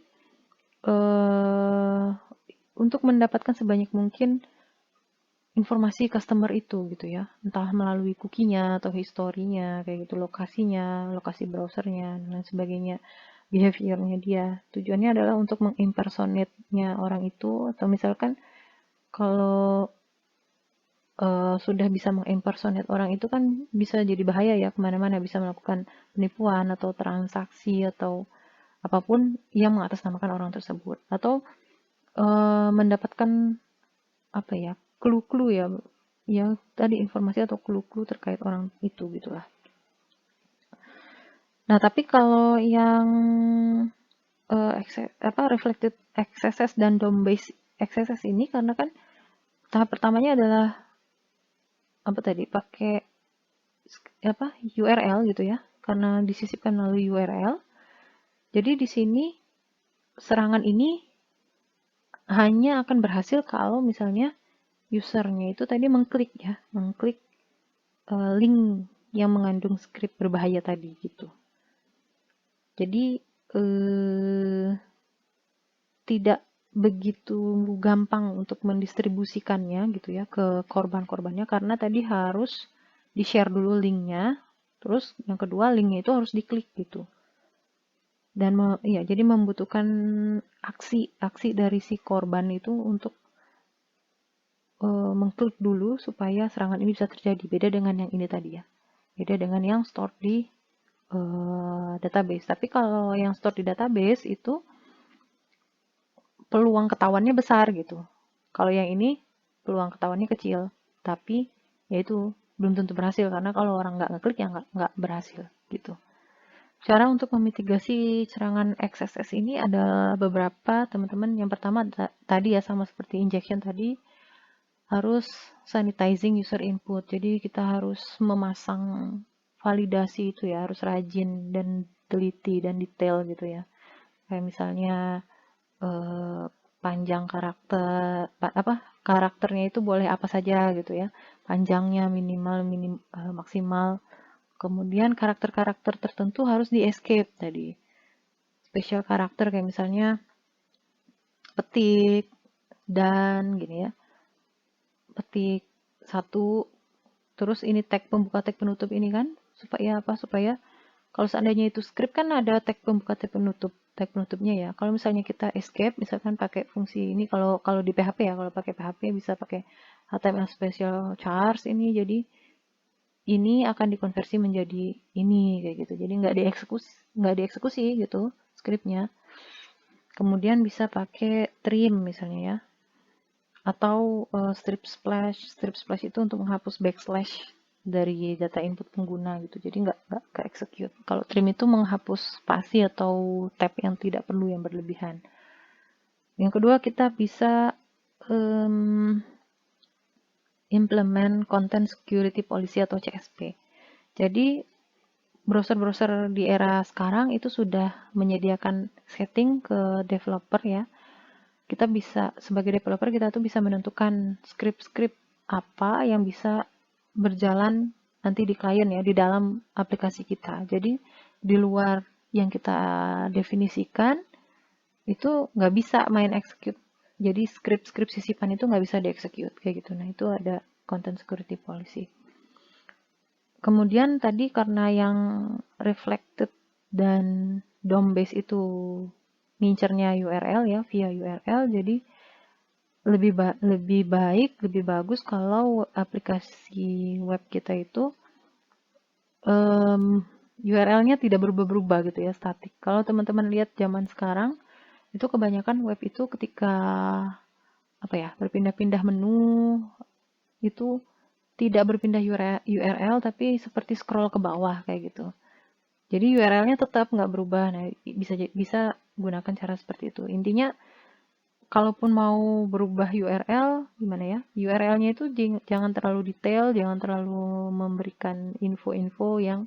untuk mendapatkan sebanyak mungkin informasi customer itu gitu ya, entah melalui cookie-nya atau historinya kayak gitu, lokasinya, lokasi browsernya dan sebagainya, behavior-nya dia. Tujuannya adalah untuk mengimpersonate-nya orang itu, atau misalkan kalau sudah bisa mengimpersonate orang itu kan bisa jadi bahaya ya, kemana-mana bisa melakukan penipuan atau transaksi atau apapun yang mengatasnamakan orang tersebut, atau mendapatkan clue-clue ya tadi, informasi atau clue-clue terkait orang itu gitulah. Nah, tapi kalau yang reflected XSS dan DOM based XSS ini, karena kan tahap pertamanya adalah pakai URL gitu ya, karena disisipkan melalui URL. Jadi di sini serangan ini hanya akan berhasil kalau misalnya usernya itu tadi mengklik link yang mengandung script berbahaya tadi gitu. Jadi tidak begitu gampang untuk mendistribusikannya gitu ya ke korban-korbannya, karena tadi harus di-share dulu linknya, terus yang kedua linknya itu harus diklik gitu. Dan jadi membutuhkan aksi dari si korban itu untuk mengklik dulu supaya serangan ini bisa terjadi. Beda dengan yang ini tadi ya. Beda dengan yang store di database. Tapi kalau yang store di database itu peluang ketahuannya besar gitu. Kalau yang ini peluang ketahuannya kecil, tapi ya itu belum tentu berhasil, karena kalau orang nggak ngeklik ya nggak berhasil gitu. Cara untuk memitigasi serangan XSS ini ada beberapa, teman-teman. Yang pertama tadi ya, sama seperti injection tadi, harus sanitizing user input. Jadi kita harus memasang validasi itu ya, harus rajin dan teliti dan detail gitu ya. Kayak misalnya panjang karakternya itu boleh apa saja gitu ya. panjangnya, maksimal. Kemudian karakter-karakter tertentu harus di escape tadi. Special karakter kayak misalnya petik dan gini ya. Petik 1, terus ini tag pembuka tag penutup ini kan supaya apa? Supaya kalau seandainya itu script kan ada tag pembuka tag penutupnya ya. Kalau misalnya kita escape, misalkan pakai fungsi ini, kalau di PHP ya, kalau pakai PHP bisa pakai HTML special chars ini, jadi ini akan dikonversi menjadi ini kayak gitu. Jadi nggak dieksekusi gitu scriptnya. Kemudian bisa pakai trim misalnya ya, atau strip splash itu untuk menghapus backslash dari data input pengguna gitu, jadi nggak execute. Kalau trim itu menghapus spasi atau tab yang tidak perlu yang berlebihan. Yang kedua, kita bisa implement content security policy atau CSP. Jadi browser-browser di era sekarang itu sudah menyediakan setting ke developer ya. Kita bisa, sebagai developer, kita tuh bisa menentukan script-script apa yang bisa berjalan nanti di klien ya, di dalam aplikasi kita. Jadi di luar yang kita definisikan itu nggak bisa main execute. Jadi script-script sisipan itu nggak bisa di-execute kayak gitu. Nah, itu ada content security policy. Kemudian tadi karena yang reflected dan DOM base itu ngincernya URL ya, via URL, jadi lebih bagus kalau aplikasi web kita itu URL-nya tidak berubah-berubah gitu ya, statik. Kalau teman-teman lihat zaman sekarang, itu kebanyakan web itu ketika berpindah-pindah menu itu tidak berpindah URL tapi seperti scroll ke bawah kayak gitu. Jadi URL-nya tetap nggak berubah. Nah, bisa gunakan cara seperti itu. Intinya kalaupun mau berubah URL, gimana ya? URL-nya itu jangan terlalu detail, jangan terlalu memberikan info-info yang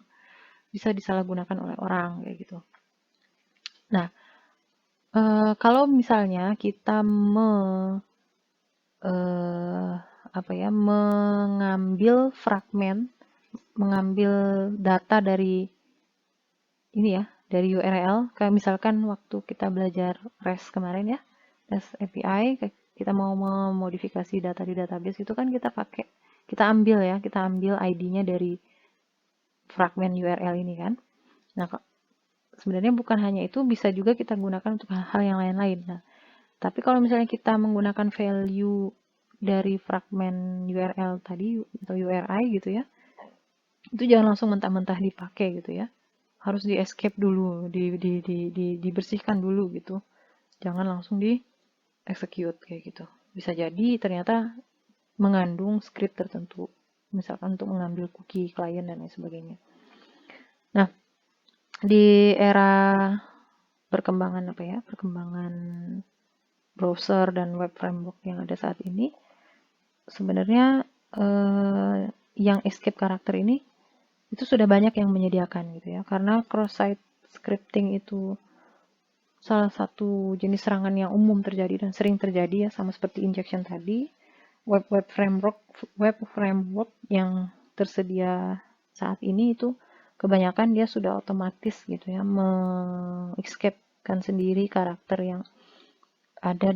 bisa disalahgunakan oleh orang kayak gitu. Nah, kalau misalnya kita mengambil fragmen, mengambil data dari ini ya, dari URL, kayak misalkan waktu kita belajar REST kemarin ya, REST API, kita mau memodifikasi data di database itu kan kita ambil ID-nya dari fragmen URL ini kan. Nah, sebenarnya bukan hanya itu, bisa juga kita gunakan untuk hal-hal yang lain-lain. Nah, tapi kalau misalnya kita menggunakan value dari fragmen URL tadi atau URI gitu ya, itu jangan langsung mentah-mentah dipakai gitu ya. Harus di escape dulu, dibersihkan dulu gitu. Jangan langsung di execute kayak gitu. Bisa jadi ternyata mengandung script tertentu, misalkan untuk mengambil cookie klien dan lain sebagainya. Nah, di era perkembangan browser dan web framework yang ada saat ini, sebenarnya yang escape karakter ini itu sudah banyak yang menyediakan gitu ya, karena cross-site scripting itu salah satu jenis serangan yang umum terjadi dan sering terjadi ya, sama seperti injection tadi. Web framework yang tersedia saat ini itu kebanyakan dia sudah otomatis gitu ya, mengescapekan sendiri karakter yang ada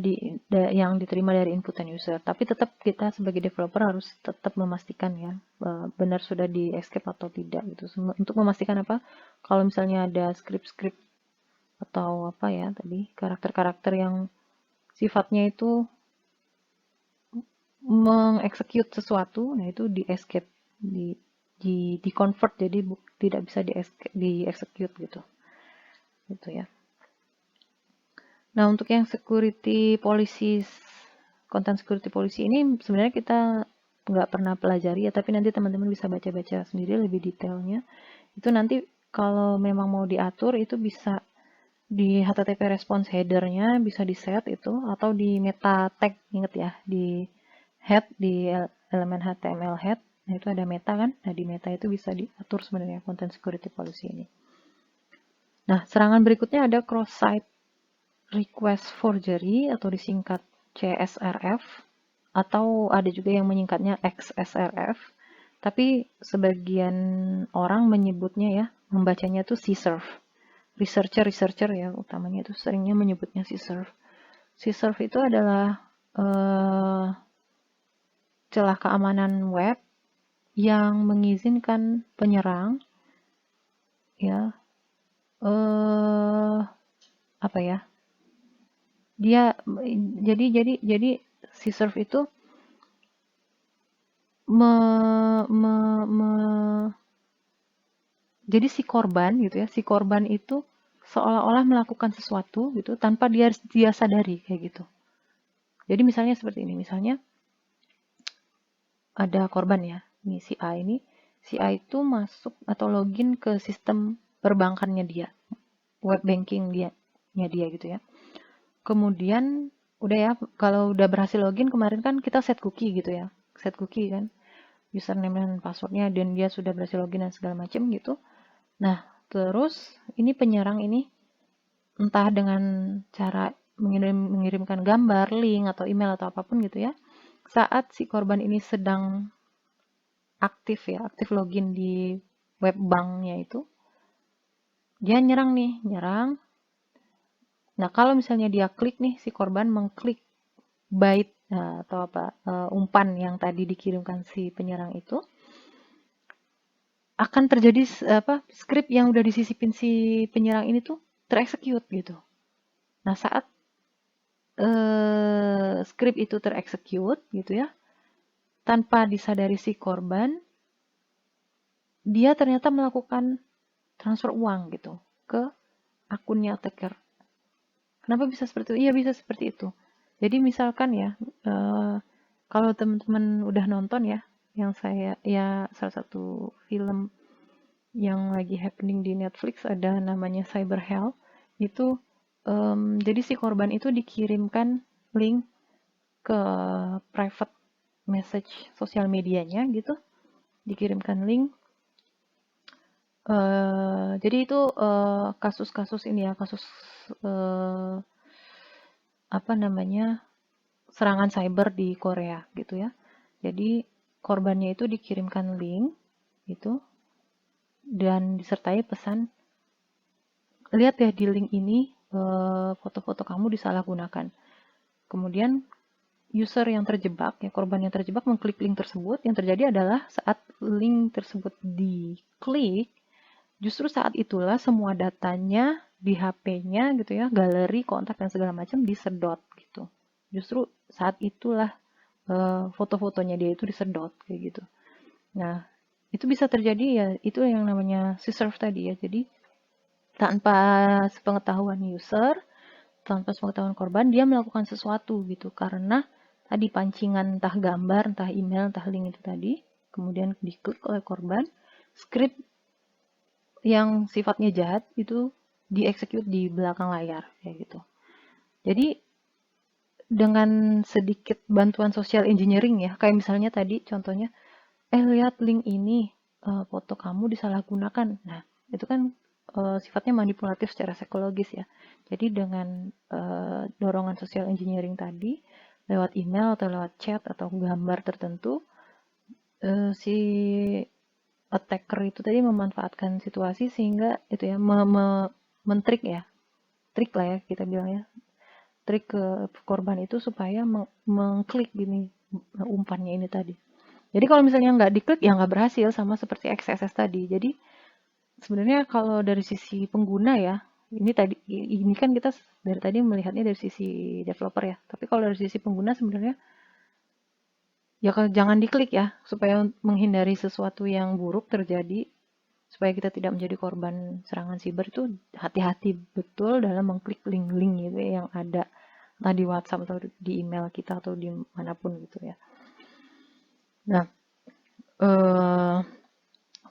yang diterima dari inputan user. Tapi tetap kita sebagai developer harus tetap memastikan ya benar sudah di escape atau tidak gitu. Untuk memastikan apa? Kalau misalnya ada script atau tadi karakter-karakter yang sifatnya itu mengeksekut sesuatu, nah itu di escape, di convert, jadi tidak bisa di execute gitu ya. Nah, untuk yang security policy, content security policy ini sebenarnya kita nggak pernah pelajari ya, tapi nanti teman-teman bisa baca-baca sendiri lebih detailnya. Itu nanti kalau memang mau diatur itu bisa di HTTP response header-nya bisa di set itu, atau di meta tag, inget ya, di head, di elemen HTML head, nah itu ada meta kan, nah di meta itu bisa diatur sebenarnya content security policy ini. Nah, serangan berikutnya ada cross-site request forgery atau disingkat CSRF. atau ada juga yang menyingkatnya XSRF, tapi sebagian orang menyebutnya ya, membacanya tuh CSRF. Researcher ya, utamanya itu seringnya menyebutnya CSRF. CSRF itu adalah celah keamanan web yang mengizinkan penyerang ya apa ya, dia jadi CSRF itu jadi si korban gitu ya, si korban itu seolah-olah melakukan sesuatu gitu tanpa dia sadari kayak gitu. Jadi misalnya seperti ini, misalnya ada korban ya, ini si A itu masuk atau login ke sistem perbankannya dia, web banking dia gitu ya. Kemudian udah ya, kalau udah berhasil login, kemarin kan kita set cookie gitu ya, set cookie kan, username dan passwordnya, dan dia sudah berhasil login dan segala macam gitu. Nah, terus ini penyerang ini entah dengan cara mengirimkan gambar, link, atau email atau apapun gitu ya, saat si korban ini sedang aktif login di web banknya itu, dia nyerang. Nah, kalau misalnya dia klik nih, si korban mengklik byte atau umpan yang tadi dikirimkan si penyerang itu, akan terjadi script yang udah disisipin si penyerang ini tuh tereksekut gitu. Nah, saat script itu tereksekut gitu ya, tanpa disadari si korban, dia ternyata melakukan transfer uang gitu ke akunnya attacker. Kenapa bisa seperti itu? Iya, bisa seperti itu. Jadi misalkan ya, kalau teman-teman udah nonton ya, yang salah satu film yang lagi happening di Netflix ada namanya Cyber Hell, itu jadi si korban itu dikirimkan link ke private message sosial medianya gitu, dikirimkan link. Jadi itu kasus-kasus ini ya, kasus serangan cyber di Korea gitu ya. Jadi korbannya itu dikirimkan link gitu dan disertai pesan, lihat ya di link ini foto-foto kamu disalahgunakan. Kemudian user yang terjebak, ya korban yang terjebak mengklik link tersebut, yang terjadi adalah saat link tersebut diklik, justru saat itulah semua datanya di HP-nya gitu ya, galeri, kontak dan segala macam disedot gitu. Justru saat itulah foto-fotonya dia itu disedot kayak gitu. Nah, itu bisa terjadi ya, itu yang namanya CSRF tadi ya. Jadi tanpa sepengetahuan user, tanpa sepengetahuan korban, dia melakukan sesuatu gitu karena tadi pancingan entah gambar, entah email, entah link itu tadi, kemudian diklik oleh korban, script yang sifatnya jahat itu dieksekut di belakang layar kayak gitu. Jadi dengan sedikit bantuan social engineering ya, kayak misalnya tadi contohnya, lihat link ini, foto kamu disalahgunakan. Nah, itu kan sifatnya manipulatif secara psikologis ya. Jadi dengan dorongan social engineering tadi, lewat email atau lewat chat atau gambar tertentu, si attacker itu tadi memanfaatkan situasi sehingga itu ya mentrik ya, trik lah ya kita bilang ya, trik ke korban itu supaya mengklik gini umpannya ini tadi. Jadi kalau misalnya nggak diklik ya nggak berhasil, sama seperti XSS tadi. Jadi sebenarnya kalau dari sisi pengguna ya, ini kan kita dari tadi melihatnya dari sisi developer ya. Tapi kalau dari sisi pengguna sebenarnya ya jangan diklik ya, supaya menghindari sesuatu yang buruk terjadi, supaya kita tidak menjadi korban serangan siber itu hati-hati betul dalam mengklik link-link gitu ya, yang ada entah di WhatsApp atau di email kita atau di manapun gitu ya. Nah,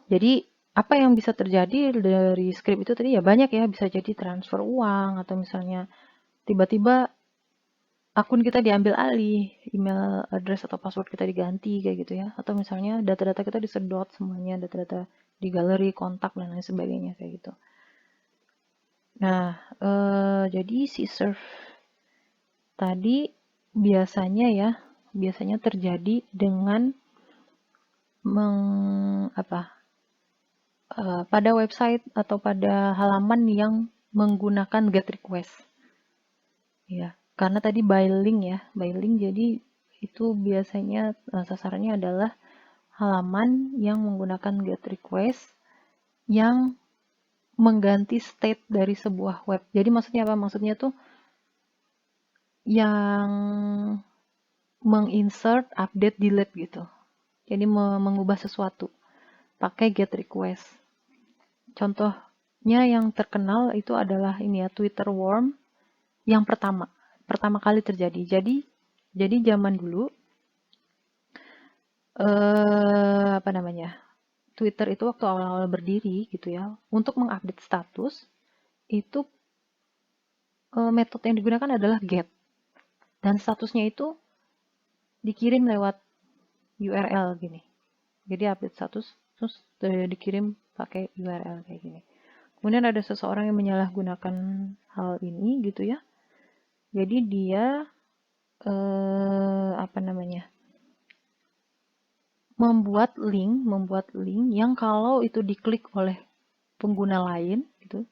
jadi apa yang bisa terjadi dari script itu tadi ya banyak ya, bisa jadi transfer uang atau misalnya tiba-tiba akun kita diambil alih, email address atau password kita diganti kayak gitu ya, atau misalnya data-data kita disedot semuanya, data-data di galeri, kontak dan lain sebagainya kayak gitu. Nah, jadi si surf tadi biasanya ya biasanya terjadi dengan pada website atau pada halaman yang menggunakan GET request. Ya, karena tadi by link ya, by link, jadi itu biasanya sasarannya adalah halaman yang menggunakan GET request yang mengganti state dari sebuah web. Jadi maksudnya apa? Maksudnya tuh yang menginsert, update, delete gitu. Jadi mengubah sesuatu pakai GET request. Contohnya yang terkenal itu adalah ini ya, Twitter worm yang pertama kali terjadi. Jadi zaman dulu Twitter itu waktu awal-awal berdiri gitu ya, untuk mengupdate status itu metode yang digunakan adalah GET, dan statusnya itu dikirim lewat URL gini. Jadi update status terus dikirim pakai URL kayak gini. Kemudian ada seseorang yang menyalahgunakan hal ini gitu ya. Jadi dia membuat link yang kalau itu diklik oleh pengguna lain gitu,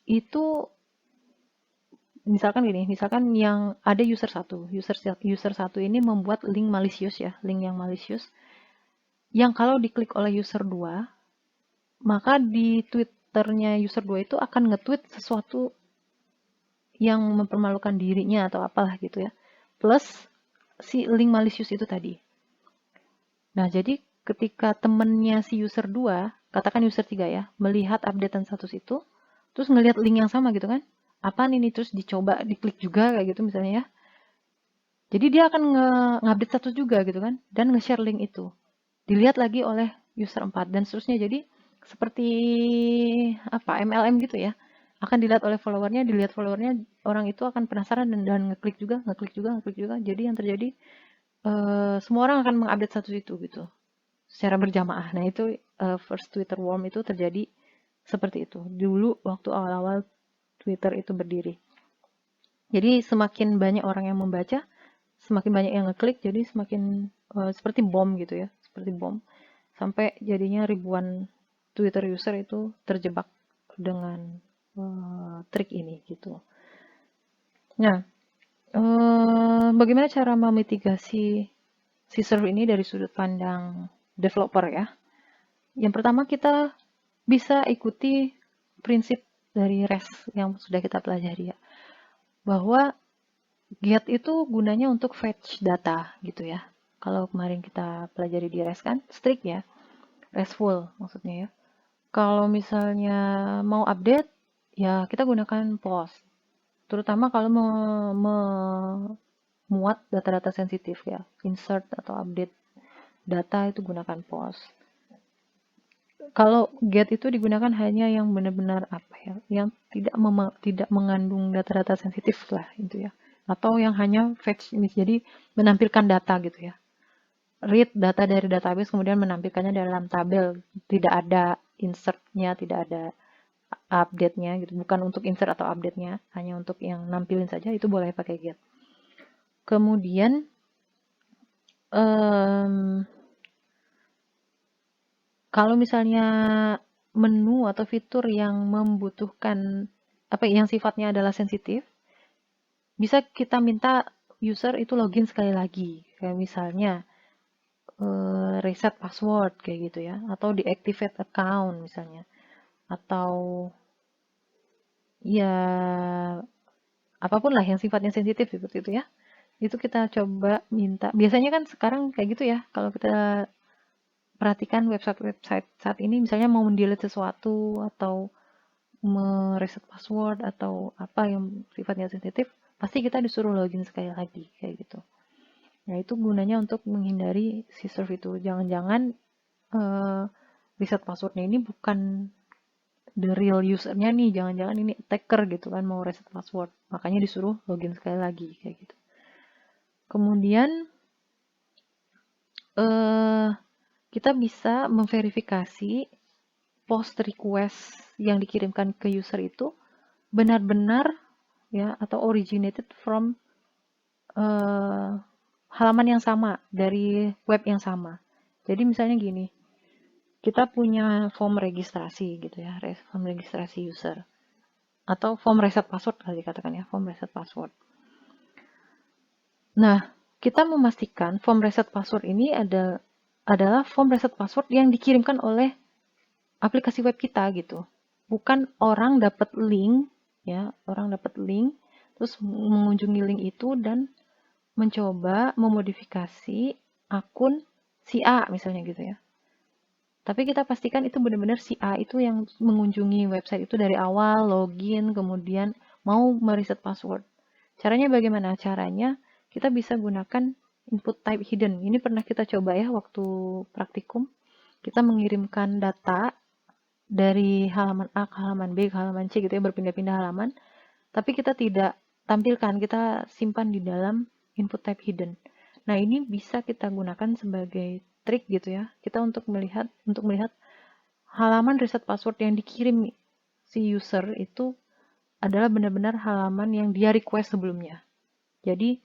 itu misalkan gini, misalkan yang ada user satu ini membuat link malicious ya, link yang malicious, yang kalau diklik oleh user 2, maka di Twitternya user 2 itu akan nge-tweet sesuatu yang mempermalukan dirinya atau apalah gitu ya, plus si link malicious itu tadi. Nah, jadi ketika temennya si user 2, katakan user 3 ya, melihat updatean status itu, terus ngelihat link yang sama gitu kan, apaan ini, terus dicoba diklik juga kayak gitu misalnya ya. Jadi dia akan nge-update status juga gitu kan, dan nge-share link itu. Dilihat lagi oleh user 4 dan seterusnya. Jadi seperti MLM gitu ya. Akan dilihat oleh followernya, orang itu akan penasaran dan ngeklik juga. Jadi yang terjadi semua orang akan mengupdate status itu gitu, secara berjamaah. Nah itu first Twitter worm itu terjadi seperti itu dulu waktu awal-awal Twitter itu berdiri. Jadi semakin banyak orang yang membaca, semakin banyak yang ngeklik, jadi semakin seperti bom gitu ya, seperti bom, sampai jadinya ribuan Twitter user itu terjebak dengan trik ini gitu. Nah, bagaimana cara memitigasi si server ini dari sudut pandang developer ya? Yang pertama, kita bisa ikuti prinsip dari REST yang sudah kita pelajari ya, bahwa GET itu gunanya untuk fetch data gitu ya. Kalau kemarin kita pelajari di REST kan strict ya, RESTful maksudnya ya. Kalau misalnya mau update, ya kita gunakan POST. Terutama kalau memuat data-data sensitif ya, insert atau update data itu gunakan POST. Kalau GET itu digunakan hanya yang benar-benar yang tidak mengandung data-data sensitif lah itu ya, atau yang hanya fetch ini, jadi menampilkan data gitu ya, read data dari database kemudian menampilkannya dalam tabel, tidak ada insertnya, tidak ada update-nya gitu, bukan untuk insert atau update-nya, hanya untuk yang nampilin saja, itu boleh pakai GET. Kemudian kalau misalnya menu atau fitur yang membutuhkan yang sifatnya adalah sensitif, bisa kita minta user itu login sekali lagi, kayak misalnya reset password kayak gitu ya, atau deactivate account misalnya, atau ya apapun lah yang sifatnya sensitif seperti itu ya. Itu kita coba minta. Biasanya kan sekarang kayak gitu ya, kalau kita perhatikan website-website saat ini, misalnya mau mendelete sesuatu atau mereset password atau apa yang sifatnya sensitif, pasti kita disuruh login sekali lagi kayak gitu. Nah itu gunanya untuk menghindari si server itu. Jangan-jangan reset passwordnya ini bukan the real usernya nih, jangan-jangan ini attacker gitu kan, mau reset password, makanya disuruh login sekali lagi kayak gitu. Kemudian kita bisa memverifikasi post request yang dikirimkan ke user itu benar-benar ya, atau originated from halaman yang sama dari web yang sama. Jadi misalnya gini, kita punya form registrasi gitu ya, form registrasi user atau form reset password kali dikatakan ya, form reset password. Nah, kita memastikan form reset password ini adalah form reset password yang dikirimkan oleh aplikasi web kita gitu. Bukan orang dapat link ya, orang dapat link terus mengunjungi link itu dan mencoba memodifikasi akun si A misalnya gitu ya. Tapi kita pastikan itu benar-benar si A itu yang mengunjungi website itu dari awal, login, kemudian mau mereset password. Caranya bagaimana? Caranya kita bisa gunakan input type hidden. Ini pernah kita coba ya waktu praktikum. Kita mengirimkan data dari halaman A ke halaman B ke halaman C gitu ya, berpindah-pindah halaman. Tapi kita tidak tampilkan, kita simpan di dalam input type hidden. Nah, ini bisa kita gunakan sebagai trik gitu ya. Kita untuk melihat halaman reset password yang dikirim si user itu adalah benar-benar halaman yang dia request sebelumnya. Jadi,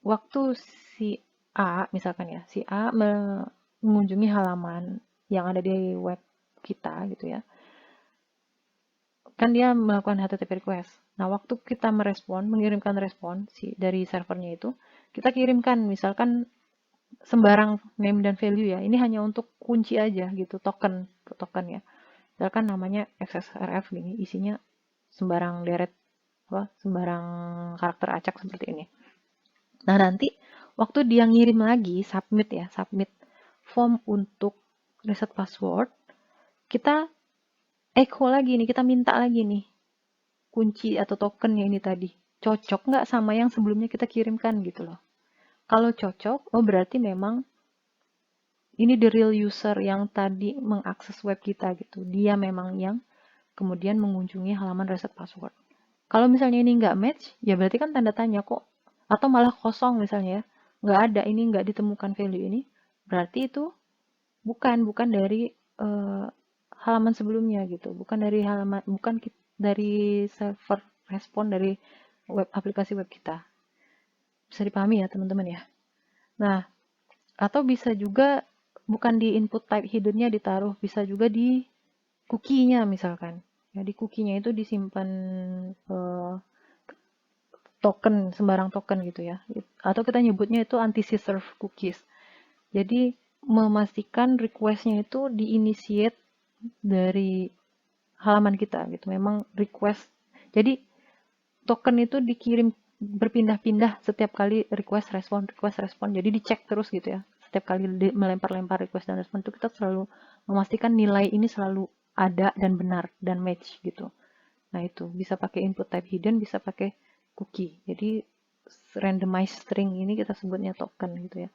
waktu si A, misalkan ya, si A mengunjungi halaman yang ada di web kita gitu ya, kan dia melakukan HTTP request. Nah, waktu kita mengirimkan respon dari servernya itu, kita kirimkan misalkan sembarang name dan value ya. Ini hanya untuk kunci aja gitu, token ya. Misalkan namanya XSRF gini, isinya sembarang deret sembarang karakter acak seperti ini. Nah, nanti waktu dia ngirim lagi submit form untuk reset password, kita echo lagi nih, kita minta lagi nih kunci atau tokennya ini tadi. Cocok nggak sama yang sebelumnya kita kirimkan gitu loh. Kalau cocok, oh berarti memang ini the real user yang tadi mengakses web kita gitu. Dia memang yang kemudian mengunjungi halaman reset password. Kalau misalnya ini nggak match, ya berarti kan tanda tanya kok. Atau malah kosong misalnya ya. Nggak ada, ini nggak ditemukan value ini. Berarti itu bukan dari halaman sebelumnya gitu. Bukan dari server respon dari aplikasi web kita. Bisa dipahami ya teman-teman ya. Nah, atau bisa juga bukan di input type hidden-nya ditaruh, bisa juga di cookie-nya misalkan. Ya, di cookie-nya itu disimpan token, sembarang token gitu ya. Atau kita nyebutnya itu anti-serve cookies. Jadi memastikan request-nya itu di-initiate dari halaman kita gitu. Memang request. Jadi token itu dikirim berpindah-pindah setiap kali request respon. Jadi dicek terus gitu ya. Setiap kali melempar-lempar request dan respon itu kita selalu memastikan nilai ini selalu ada dan benar dan match gitu. Nah, itu bisa pakai input type hidden, bisa pakai cookie. Jadi randomized string ini kita sebutnya token gitu ya.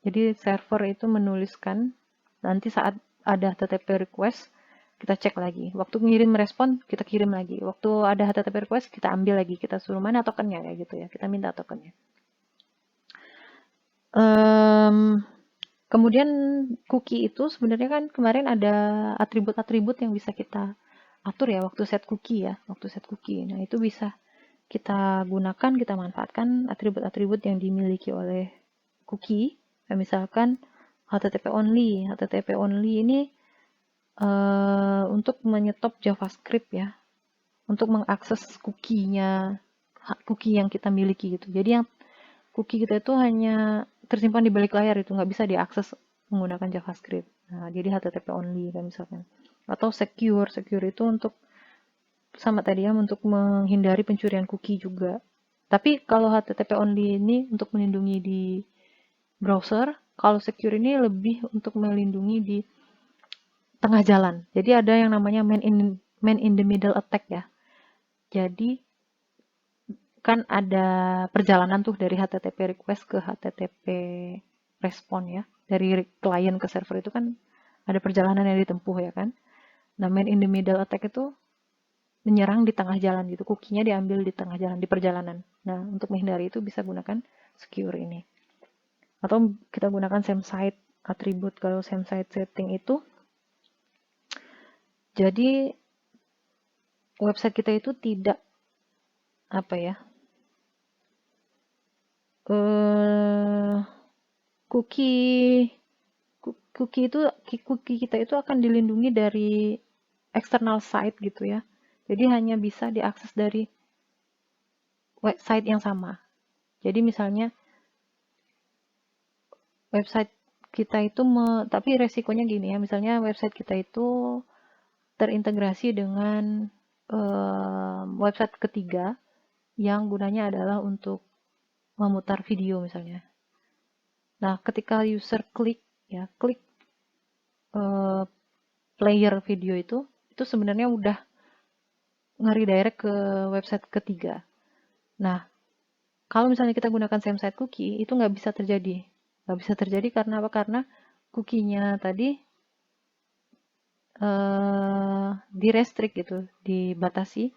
Jadi server itu menuliskan nanti saat ada HTTP request kita cek lagi. Waktu ngirim respon kita kirim lagi. Waktu ada HTTP request kita ambil lagi, kita suruh mana tokennya kayak gitu ya. Kita minta tokennya. Kemudian cookie itu sebenarnya kan kemarin ada atribut-atribut yang bisa kita atur ya waktu set cookie ya, Nah, itu bisa kita gunakan, kita manfaatkan atribut-atribut yang dimiliki oleh cookie. Misalkan HTTP only. HTTP only ini untuk menyetop JavaScript ya, untuk mengakses cookie yang kita miliki gitu. Jadi yang cookie kita itu hanya tersimpan di balik layar, itu nggak bisa diakses menggunakan JavaScript. Nah, jadi HTTP only kan misalkan. Atau secure itu untuk sama tadi ya, untuk menghindari pencurian cookie juga. Tapi kalau HTTP only ini untuk melindungi di browser, kalau secure ini lebih untuk melindungi di tengah jalan. Jadi ada yang namanya man in the middle attack ya. Jadi kan ada perjalanan tuh dari HTTP request ke HTTP respon ya. Dari klien ke server itu kan ada perjalanan yang ditempuh ya kan. Nah, man in the middle attack itu menyerang di tengah jalan gitu. Cookie-nya diambil di tengah jalan, di perjalanan. Nah, untuk menghindari itu bisa gunakan secure ini. Atau kita gunakan same site attribute. Kalau same site setting itu, jadi website kita itu tidak eh, cookie cookie kita itu akan dilindungi dari external site gitu ya. Jadi hanya bisa diakses dari website yang sama. Jadi misalnya website kita itu tapi resikonya gini ya, misalnya website kita itu terintegrasi dengan website ketiga yang gunanya adalah untuk memutar video misalnya. Nah, ketika user klik eh, player video itu sebenarnya udah nge-redirect ke website ketiga. Nah, kalau misalnya kita gunakan same site cookie, itu nggak bisa terjadi. Nggak bisa terjadi karena apa? Karena cookie-nya tadi di-restrict gitu, dibatasi.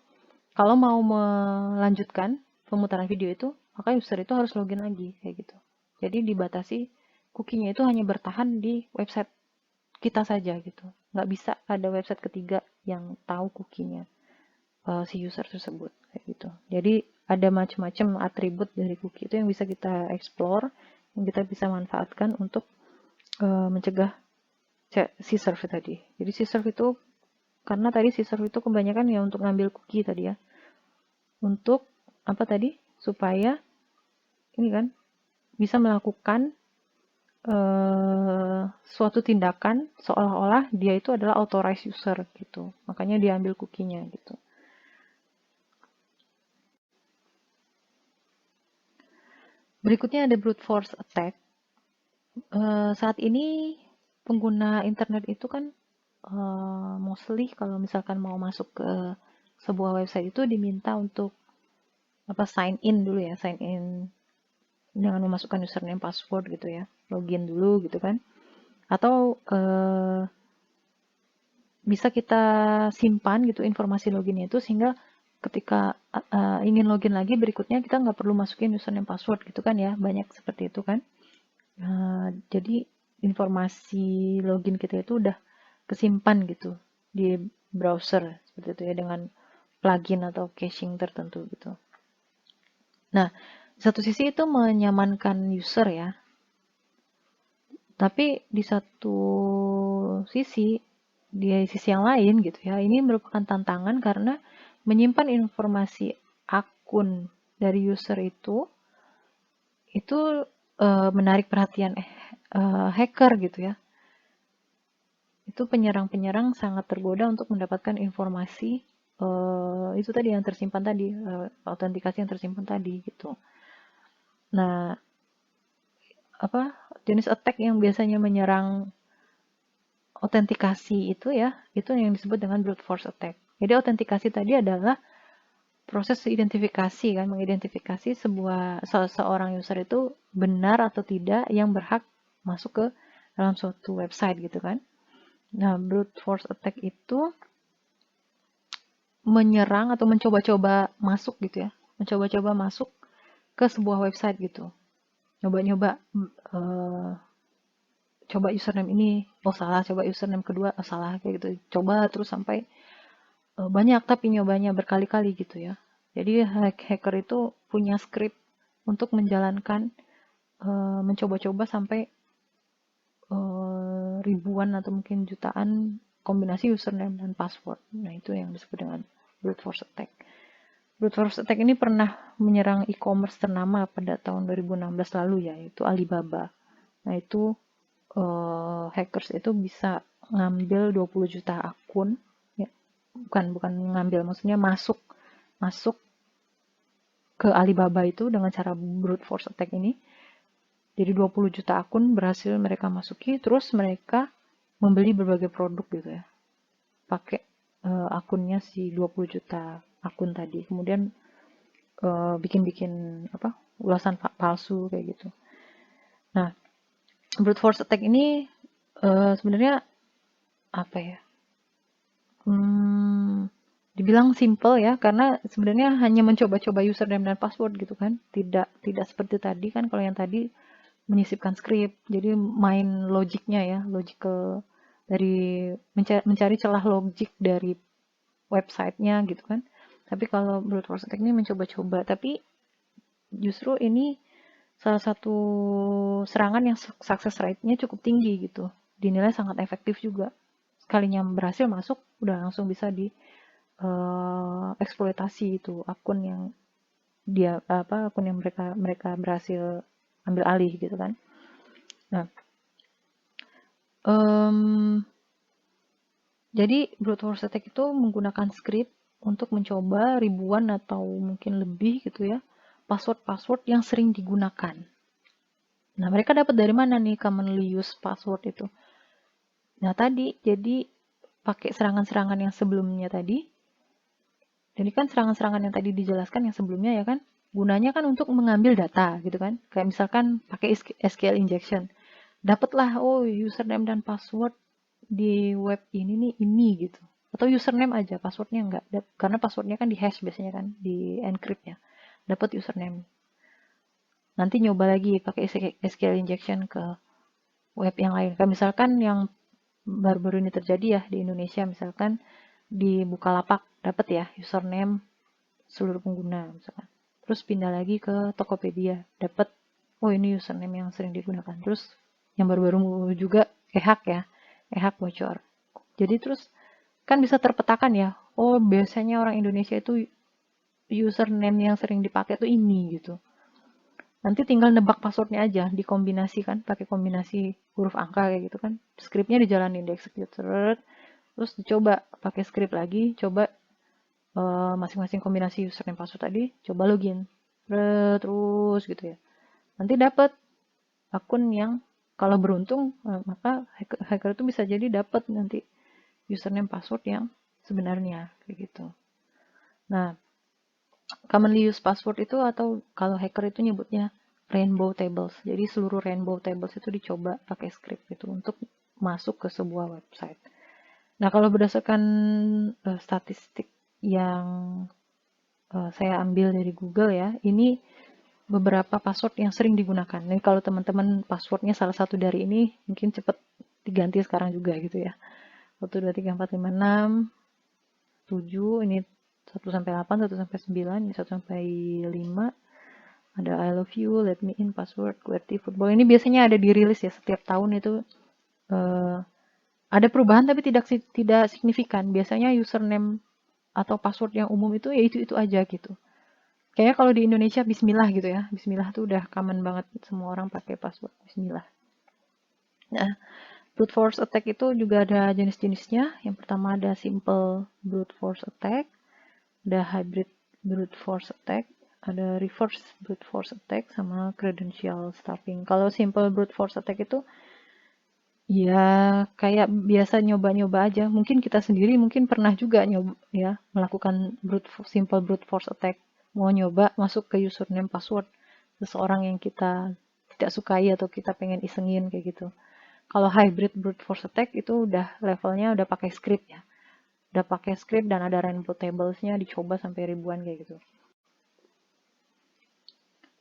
Kalau mau melanjutkan pemutaran video itu, maka user itu harus login lagi, kayak gitu. Jadi dibatasi, cookie-nya itu hanya bertahan di website kita saja gitu. Nggak bisa ada website ketiga yang tahu cookie-nya si user tersebut, kayak gitu. Jadi ada macam-macam atribut dari cookie itu yang bisa kita explore, yang kita bisa manfaatkan untuk mencegah si serve tadi. Jadi si serve itu karena tadi si serve itu kebanyakan ya untuk ngambil cookie tadi ya. Untuk apa tadi? Supaya ini kan bisa melakukan suatu tindakan seolah-olah dia itu adalah authorized user gitu. Makanya diambil cookie-nya gitu. Berikutnya ada brute force attack. Saat ini pengguna internet itu kan mostly kalau misalkan mau masuk ke sebuah website itu diminta untuk sign in dulu ya, sign in dengan memasukkan username password gitu ya, login dulu gitu kan, atau bisa kita simpan gitu informasi loginnya itu sehingga ketika ingin login lagi berikutnya kita nggak perlu masukin username password gitu kan ya, banyak seperti itu kan. Jadi informasi login kita itu udah kesimpan gitu di browser seperti itu ya dengan plugin atau caching tertentu gitu. Nah, di satu sisi itu menyamankan user ya, tapi di sisi yang lain gitu ya, ini merupakan tantangan karena menyimpan informasi akun dari user itu menarik perhatian hacker gitu ya. Itu penyerang-penyerang sangat tergoda untuk mendapatkan informasi itu tadi yang tersimpan tadi, autentikasi yang tersimpan tadi gitu. Nah, jenis attack yang biasanya menyerang autentikasi itu ya, itu yang disebut dengan brute force attack. Jadi autentikasi tadi adalah proses identifikasi kan, mengidentifikasi seorang user itu benar atau tidak yang berhak masuk ke dalam suatu website gitu kan. Nah, brute force attack itu menyerang atau mencoba-coba masuk gitu ya, mencoba-coba masuk ke sebuah website gitu, nyoba-nyoba coba username ini, oh salah, coba username kedua, oh salah, kayak gitu, coba terus sampai banyak tapi nyobanya berkali-kali gitu ya. Jadi hacker itu punya script untuk menjalankan mencoba-coba sampai ribuan atau mungkin jutaan kombinasi username dan password. Nah, itu yang disebut dengan brute force attack. Brute force attack ini pernah menyerang e-commerce ternama pada tahun 2016 lalu ya, yaitu Alibaba. Nah, itu hackers itu bisa ngambil 20 juta akun, ya, bukan ngambil, maksudnya masuk ke Alibaba itu dengan cara brute force attack ini. Jadi 20 juta akun berhasil mereka masuki, terus mereka membeli berbagai produk gitu ya. Pakai akunnya si 20 juta akun tadi. Kemudian bikin ulasan palsu kayak gitu. Nah, brute force attack ini sebenarnya apa ya? Dibilang simple ya, karena sebenarnya hanya mencoba-coba username dan password gitu kan. Tidak seperti tadi kan, kalau yang tadi menyisipkan script, jadi main logiknya ya, logical dari mencari celah logik dari websitenya gitu kan. Tapi kalau brute force attack ini mencoba-coba, tapi justru ini salah satu serangan yang success rate-nya cukup tinggi gitu. Dinilai sangat efektif juga. Sekalinya berhasil masuk, udah langsung bisa di eksploitasi itu akun yang akun yang mereka berhasil ambil alih gitu kan. Nah, jadi brute force attack itu menggunakan script untuk mencoba ribuan atau mungkin lebih gitu ya password-password yang sering digunakan. Nah, mereka dapat dari mana nih commonly used password itu? Nah, tadi jadi pakai serangan-serangan yang sebelumnya tadi. Jadi kan serangan-serangan yang tadi dijelaskan yang sebelumnya ya kan, gunanya kan untuk mengambil data gitu kan. Kayak misalkan pakai SQL injection. Dapatlah username dan password di web ini nih ini gitu. Atau username aja, passwordnya enggak. Karena passwordnya kan di hash biasanya kan, di encrypt ya. Dapat username. Nanti nyoba lagi pakai SQL injection ke web yang lain. Kayak misalkan yang baru-baru ini terjadi ya di Indonesia, misalkan di Bukalapak dapat ya username seluruh pengguna misalkan. Terus pindah lagi ke Tokopedia, dapat ini username yang sering digunakan. Terus yang baru-baru juga e-hack bocor. Jadi terus kan bisa terpetakan ya. Oh, biasanya orang Indonesia itu username yang sering dipakai tuh ini gitu. Nanti tinggal nebak passwordnya aja, dikombinasikan pakai kombinasi huruf angka kayak gitu kan. Skripnya dijalanin di execute terus dicoba pakai skrip lagi, coba masing-masing kombinasi username password tadi, coba login terus gitu ya. Nanti dapat akun yang kalau beruntung maka hacker itu bisa jadi dapat nanti username password yang sebenarnya kayak gitu. Nah, commonly used password itu atau kalau hacker itu nyebutnya rainbow tables. Jadi seluruh rainbow tables itu dicoba pakai script itu untuk masuk ke sebuah website. Nah, kalau berdasarkan statistik yang saya ambil dari Google ya, ini beberapa password yang sering digunakan. Nih kalau teman-teman passwordnya salah satu dari ini, mungkin cepat diganti sekarang juga gitu ya. 1, 2, 3, 4, 5, 6, 7, ini 1 sampai 8, 1 sampai 9, ini 1 sampai 5. Ada I love you, let me in, password, QWERTY, football. Ini biasanya ada dirilis ya setiap tahun itu ada perubahan tapi tidak signifikan. Biasanya username atau password yang umum itu ya itu aja gitu. Kayaknya kalau di Indonesia Bismillah gitu ya. Bismillah tuh udah common banget semua orang pakai password Bismillah. Nah, brute force attack itu juga ada jenis-jenisnya. Yang pertama ada simple brute force attack, ada hybrid brute force attack, ada reverse brute force attack, sama credential stuffing. Kalau simple brute force attack itu ya kayak biasa nyoba-nyoba aja. Mungkin kita sendiri mungkin pernah juga nyoba ya melakukan simple brute force attack. Mau nyoba masuk ke username password seseorang yang kita tidak sukai atau kita pengen isengin kayak gitu. Kalau hybrid brute force attack itu udah levelnya udah pakai script ya. Udah pakai script dan ada rainbow tablesnya dicoba sampai ribuan kayak gitu.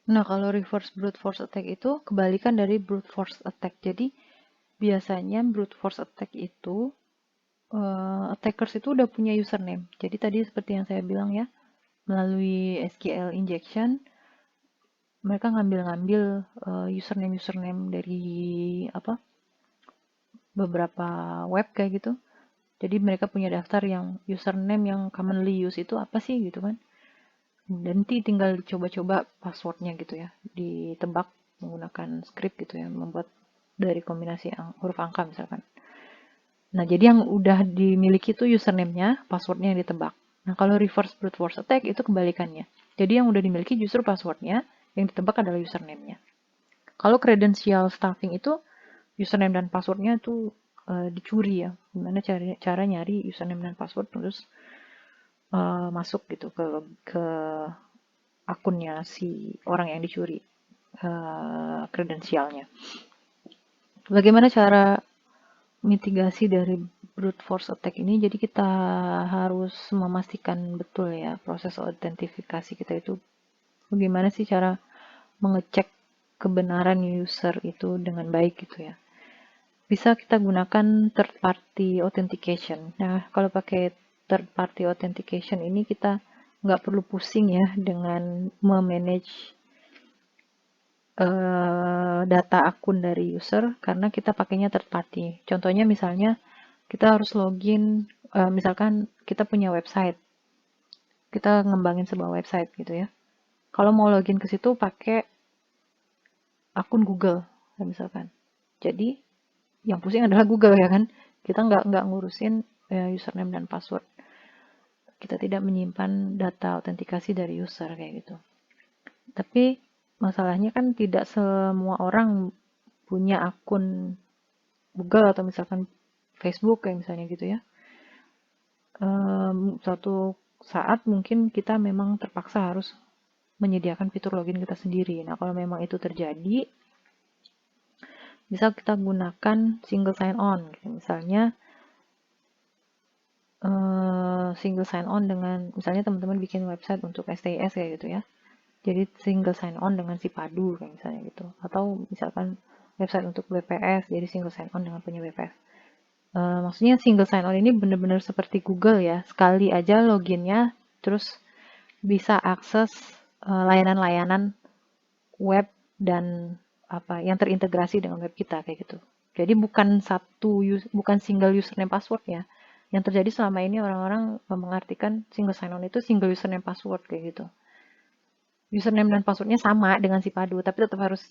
Nah, kalau reverse brute force attack itu kebalikan dari brute force attack. Jadi biasanya brute force attack itu attackers itu udah punya username. Jadi tadi seperti yang saya bilang ya, melalui SQL injection mereka ngambil-ngambil username dari beberapa web kayak gitu. Jadi mereka punya daftar yang username yang commonly used itu apa sih gitu kan. Dan nanti tinggal coba-coba passwordnya gitu ya, ditebak menggunakan script gitu ya, membuat dari kombinasi huruf angka misalkan. Nah, jadi yang udah dimiliki itu username-nya, passwordnya yang ditebak. Nah, kalau reverse brute force attack itu kebalikannya. Jadi yang udah dimiliki justru passwordnya, yang ditebak adalah username-nya. Kalau credential stuffing itu username dan passwordnya itu dicuri ya. Gimana cara nyari username dan password terus masuk gitu ke akunnya si orang yang dicuri kredensialnya. Bagaimana cara mitigasi dari brute force attack ini? Jadi kita harus memastikan betul ya proses autentifikasi kita itu bagaimana sih cara mengecek kebenaran user itu dengan baik gitu ya. Bisa kita gunakan third party authentication. Nah, kalau pakai third party authentication ini kita nggak perlu pusing ya dengan memanage data akun dari user karena kita pakainya third party. Contohnya misalnya kita harus login, misalkan kita punya website, kita ngembangin sebuah website gitu ya. Kalau mau login ke situ pakai akun Google, misalkan. Jadi yang pusing adalah Google ya kan. Kita nggak ngurusin username dan password. Kita tidak menyimpan data autentikasi dari user kayak gitu. Tapi masalahnya kan tidak semua orang punya akun Google atau misalkan Facebook kayak misalnya gitu ya. Suatu saat mungkin kita memang terpaksa harus menyediakan fitur login kita sendiri. Nah, kalau memang itu terjadi, bisa kita gunakan single sign on. Misalnya single sign on dengan, misalnya teman-teman bikin website untuk STIS kayak gitu ya. Jadi single sign on dengan si padu kayak misalnya gitu. Atau misalkan website untuk BPS, jadi single sign on dengan punya BPS. Maksudnya single sign on ini benar-benar seperti Google ya. Sekali aja loginnya, terus bisa akses layanan-layanan web dan apa yang terintegrasi dengan web kita kayak gitu. Jadi bukan single username password ya. Yang terjadi selama ini orang-orang mengartikan single sign on itu single username password kayak gitu. Username dan passwordnya sama dengan si padu, tapi tetap harus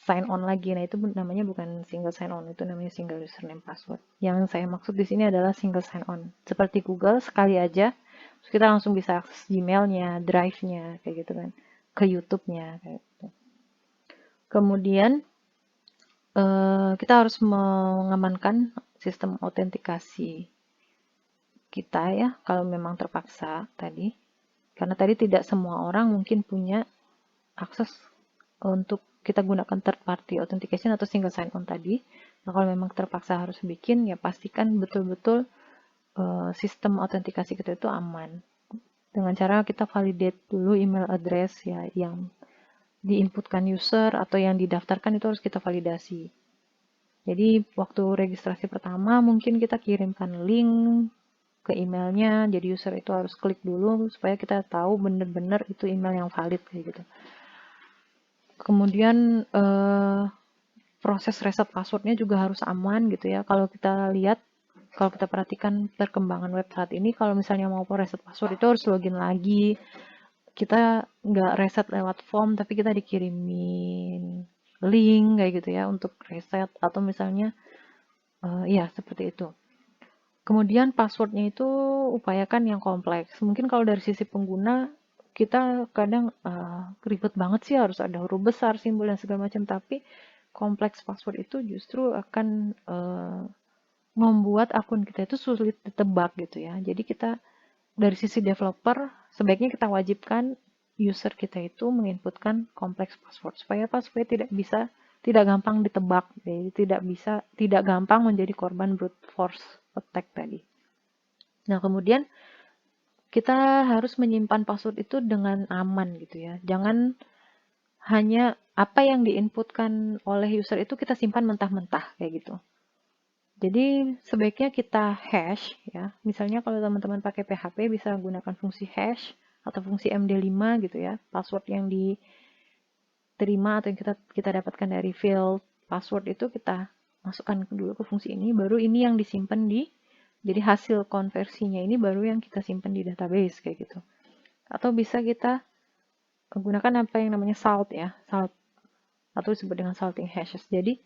sign on lagi. Nah, itu namanya bukan single sign on, itu namanya single username password. Yang saya maksud di sini adalah single sign on. Seperti Google, sekali aja kita langsung bisa akses Gmail-nya, Drive-nya, kayak gitu kan, ke YouTube-nya kayak gitu. Kemudian kita harus mengamankan sistem autentikasi kita ya, kalau memang terpaksa tadi. Karena tadi tidak semua orang mungkin punya akses untuk kita gunakan third party authentication atau single sign on tadi. Nah, kalau memang terpaksa harus bikin, ya pastikan betul-betul sistem autentikasi kita itu aman. Dengan cara kita validate dulu email address ya yang diinputkan user atau yang didaftarkan itu harus kita validasi. Jadi waktu registrasi pertama mungkin kita kirimkan link ke emailnya, jadi user itu harus klik dulu supaya kita tahu benar-benar itu email yang valid kayak gitu. Kemudian proses reset passwordnya juga harus aman gitu ya. Kalau kita lihat, kalau kita perhatikan perkembangan web saat ini, kalau misalnya mau reset password itu harus login lagi. Kita nggak reset lewat form, tapi kita dikirimin link kayak gitu ya untuk reset atau misalnya ya seperti itu. Kemudian passwordnya itu upayakan yang kompleks. Mungkin kalau dari sisi pengguna kita kadang ribet banget sih harus ada huruf besar, simbol dan segala macam, tapi kompleks password itu justru akan membuat akun kita itu sulit ditebak gitu ya. Jadi kita dari sisi developer sebaiknya kita wajibkan user kita itu menginputkan kompleks password supaya supaya tidak gampang ditebak, jadi tidak gampang menjadi korban brute force attack tadi. Nah, kemudian kita harus menyimpan password itu dengan aman gitu ya. Jangan hanya apa yang diinputkan oleh user itu kita simpan mentah-mentah kayak gitu. Jadi sebaiknya kita hash ya. Misalnya kalau teman-teman pakai PHP bisa gunakan fungsi hash atau fungsi MD5 gitu ya. Password yang diterima atau yang kita dapatkan dari field password itu kita masukkan dulu ke fungsi ini, baru ini yang disimpan jadi hasil konversinya ini baru yang kita simpan di database kayak gitu. Atau bisa kita gunakan apa yang namanya salt ya, salt atau disebut dengan salting hashes. Jadi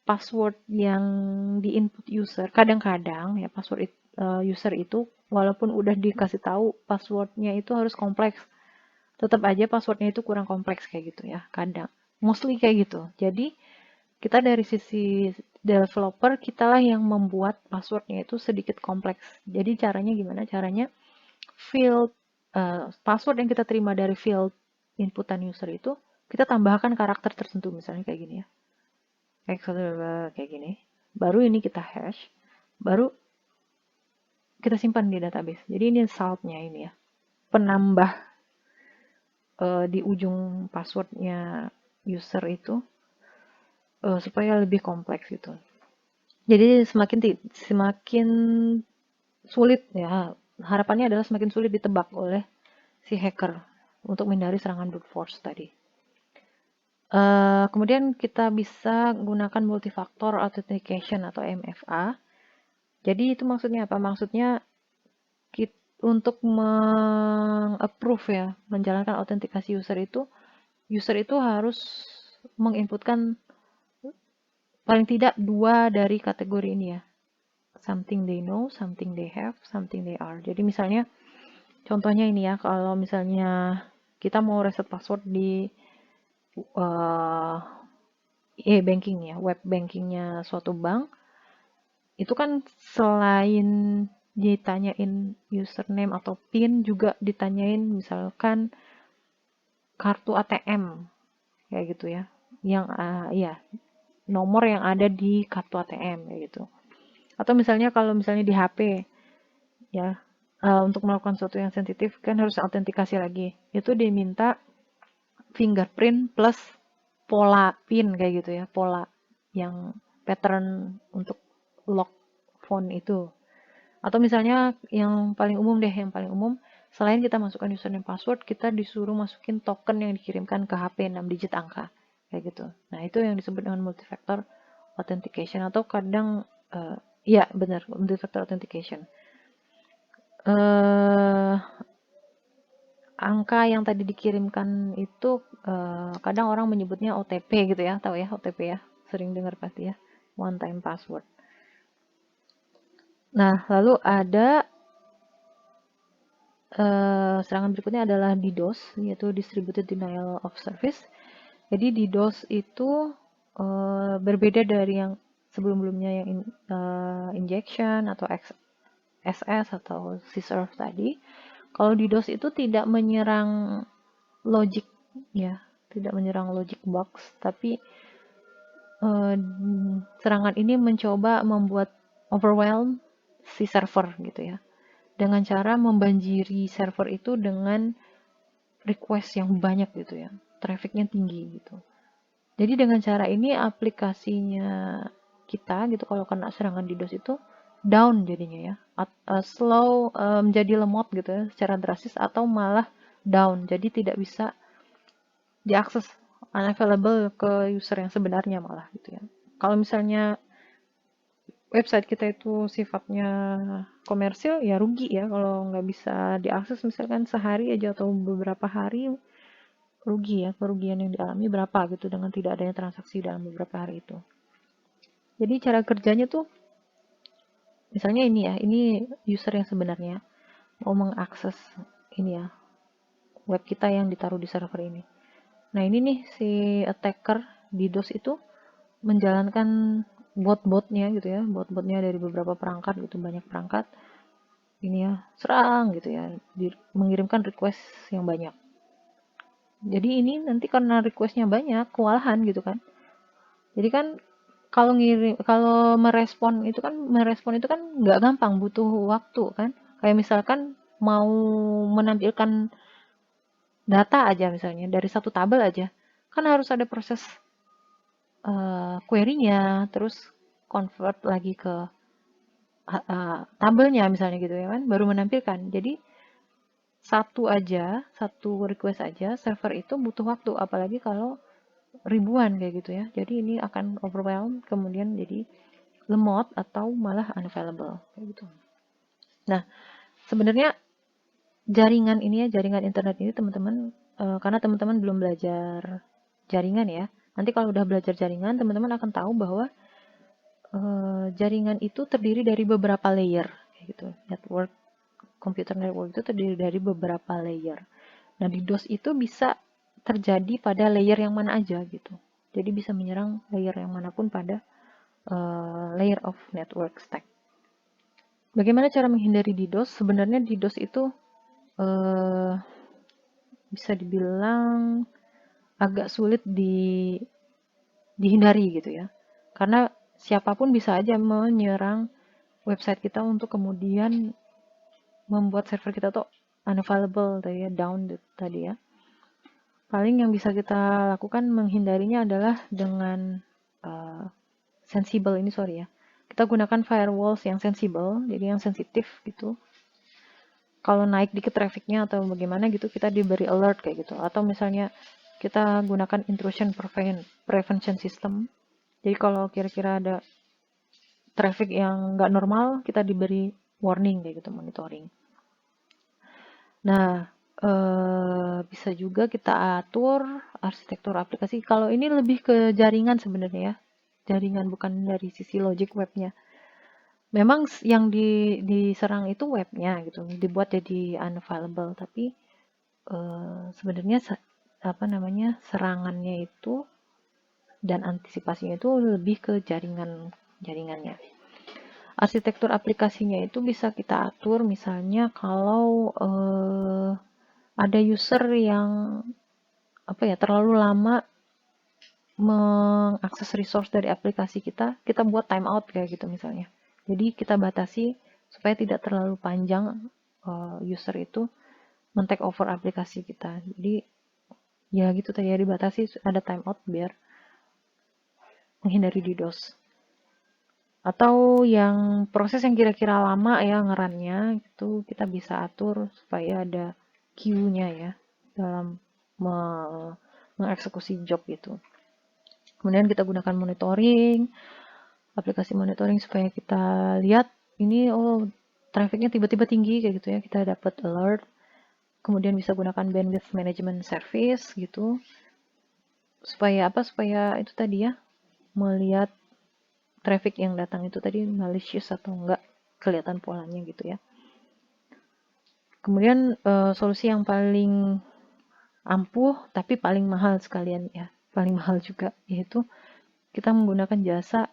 password yang di-input user, kadang-kadang ya password user itu walaupun udah dikasih tahu passwordnya itu harus kompleks, tetap aja passwordnya itu kurang kompleks kayak gitu ya, kadang. Mostly kayak gitu. Jadi kita dari sisi developer, kitalah yang membuat passwordnya itu sedikit kompleks. Jadi caranya gimana? Caranya field password yang kita terima dari field inputan user itu kita tambahkan karakter tertentu, misalnya kayak gini ya. Kayak gini. Baru ini kita hash, baru kita simpan di database. Jadi ini saltnya ini ya. Penambah di ujung passwordnya user itu supaya lebih kompleks gitu. Jadi semakin sulit ya, harapannya adalah semakin sulit ditebak oleh si hacker untuk menghindari serangan brute force tadi. Kemudian kita bisa gunakan multifactor authentication atau MFA. Jadi itu maksudnya apa? Maksudnya untuk meng-approve ya, menjalankan autentikasi user itu harus menginputkan paling tidak 2 dari kategori ini ya. Something they know, something they have, something they are. Jadi misalnya, contohnya ini ya, kalau misalnya kita mau reset password di e-banking ya, web bankingnya suatu bank, itu kan selain ditanyain username atau PIN, juga ditanyain misalkan kartu ATM, kayak gitu ya. Yang, ya, nomor yang ada di kartu ATM, kayak gitu. Atau misalnya kalau misalnya di HP, ya, untuk melakukan sesuatu yang sensitif kan harus autentikasi lagi. Itu diminta fingerprint plus pola PIN kayak gitu ya, pola yang pattern untuk lock phone itu. Atau misalnya yang paling umum deh, yang paling umum, selain kita masukkan username password, kita disuruh masukin token yang dikirimkan ke HP 6 digit angka kayak gitu. Nah, itu yang disebut dengan multifactor authentication, atau kadang ya benar, multifactor authentication. Angka yang tadi dikirimkan itu kadang orang menyebutnya OTP gitu ya, tahu ya OTP ya, sering dengar pasti ya, one time password. Nah, lalu ada serangan berikutnya adalah DDoS, yaitu Distributed Denial of Service. Jadi DDoS itu berbeda dari yang sebelum-sebelumnya, yang injection atau SS atau CSRF tadi. Kalau DDoS itu tidak menyerang logic ya, tidak menyerang logic box, tapi serangan ini mencoba membuat overwhelm si server gitu ya, dengan cara membanjiri server itu dengan request yang banyak gitu ya, trafficnya tinggi gitu. Jadi dengan cara ini aplikasinya kita gitu kalau kena serangan DDoS itu down jadinya ya, slow, menjadi lemot gitu ya secara drastis, atau malah down, jadi tidak bisa diakses, unavailable ke user yang sebenarnya malah gitu ya. Kalau misalnya website kita itu sifatnya komersil, ya rugi ya kalau nggak bisa diakses misalkan sehari aja atau beberapa hari, rugi ya, kerugian yang dialami berapa gitu dengan tidak adanya transaksi dalam beberapa hari itu. Jadi cara kerjanya tuh, misalnya ini ya, ini user yang sebenarnya mau mengakses ini ya, web kita yang ditaruh di server ini. Nah, ini nih si attacker DDoS itu menjalankan bot-botnya gitu ya, bot-botnya dari beberapa perangkat gitu, banyak perangkat ini ya, serang gitu ya, mengirimkan request yang banyak. Jadi ini nanti karena requestnya banyak, kewalahan gitu kan. Jadi kan kalau merespon itu kan nggak gampang, butuh waktu kan. Kayak misalkan mau menampilkan data aja misalnya dari satu tabel aja, kan harus ada proses query-nya, terus convert lagi ke tabelnya misalnya gitu ya kan, baru menampilkan. Jadi satu request aja server itu butuh waktu, apalagi kalau ribuan kayak gitu ya. Jadi ini akan overwhelm, kemudian jadi lemot atau malah unavailable kayak gitu. Nah, sebenarnya jaringan ini ya, jaringan internet ini teman-teman, karena teman-teman belum belajar jaringan ya. Nanti kalau udah belajar jaringan, teman-teman akan tahu bahwa jaringan itu terdiri dari beberapa layer kayak gitu. Computer network itu terdiri dari beberapa layer. Nah, DDoS itu bisa terjadi pada layer yang mana aja gitu. Jadi bisa menyerang layer yang manapun pada layer of network stack. Bagaimana cara menghindari DDoS? Sebenarnya DDoS itu bisa dibilang agak sulit dihindari gitu ya. Karena siapapun bisa aja menyerang website kita untuk kemudian membuat server kita tuh unavailable tadi ya, down tadi ya. Paling yang bisa kita lakukan menghindarinya adalah dengan sensible ini, sorry ya. Kita gunakan firewalls yang sensible, jadi yang sensitif gitu. Kalau naik dikit trafficnya atau bagaimana gitu, kita diberi alert kayak gitu. Atau misalnya kita gunakan intrusion prevention system. Jadi kalau kira-kira ada traffic yang nggak normal, kita diberi warning kayak gitu, monitoring. Nah, bisa juga kita atur arsitektur aplikasi. Kalau ini lebih ke jaringan sebenarnya ya, jaringan bukan dari sisi logic webnya. Memang yang diserang itu webnya gitu, dibuat jadi unavailable, tapi sebenarnya serangannya itu dan antisipasinya itu lebih ke jaringannya. Arsitektur aplikasinya itu bisa kita atur, misalnya kalau ada user yang terlalu lama mengakses resource dari aplikasi kita buat timeout kayak gitu misalnya. Jadi kita batasi supaya tidak terlalu panjang user itu men-take over aplikasi kita. Jadi ya gitu tadi ya, dibatasi ada timeout biar menghindari DDoS. Atau yang proses yang kira-kira lama ya ngerannya itu kita bisa atur supaya ada queue-nya ya dalam mengeksekusi job itu. Kemudian kita gunakan monitoring, aplikasi monitoring supaya kita lihat ini trafficnya tiba-tiba tinggi kayak gitu ya, kita dapat alert. Kemudian bisa gunakan bandwidth management service gitu. Supaya apa? Supaya itu tadi ya, melihat traffic yang datang itu tadi malicious atau enggak, kelihatan polanya gitu ya. Kemudian solusi yang paling ampuh tapi paling mahal sekalian ya, paling mahal juga, yaitu kita menggunakan jasa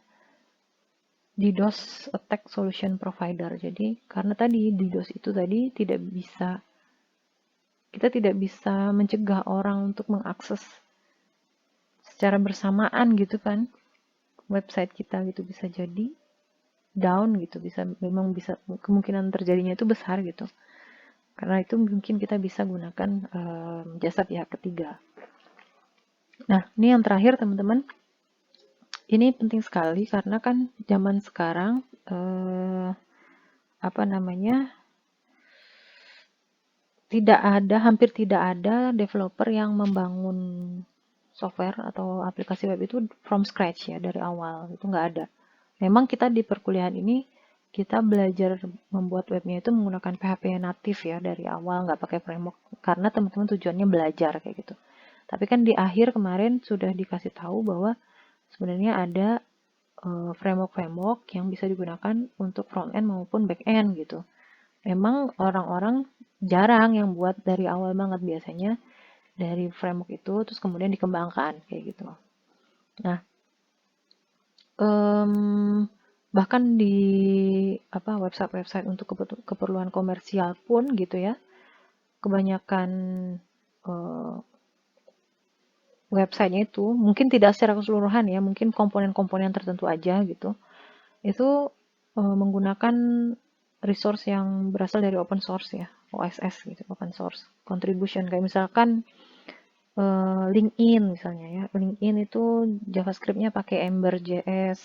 DDoS Attack Solution Provider. Jadi karena tadi DDoS itu tadi kita tidak bisa mencegah orang untuk mengakses secara bersamaan gitu kan website kita gitu, bisa jadi down gitu, memang bisa kemungkinan terjadinya itu besar gitu. Karena itu mungkin kita bisa gunakan jasa pihak ketiga. Nah, ini yang terakhir teman-teman. Ini penting sekali karena kan zaman sekarang hampir tidak ada developer yang membangun software atau aplikasi web itu from scratch ya, dari awal. Itu nggak ada. Memang kita di perkuliahan ini kita belajar membuat webnya itu menggunakan PHP natif ya dari awal, nggak pakai framework, karena teman-teman tujuannya belajar kayak gitu. Tapi kan di akhir kemarin sudah dikasih tahu bahwa sebenarnya ada framework-framework yang bisa digunakan untuk front end maupun back end gitu. Memang orang-orang jarang yang buat dari awal banget, biasanya dari framework itu terus kemudian dikembangkan kayak gitu. Nah, bahkan di website-website untuk keperluan komersial pun gitu ya, kebanyakan websitenya itu mungkin tidak secara keseluruhan ya, mungkin komponen-komponen tertentu aja gitu, itu menggunakan resource yang berasal dari open source ya, OSS gitu, open source contribution. Kayak misalkan LinkedIn misalnya ya, LinkedIn itu JavaScript-nya pakai Ember.js,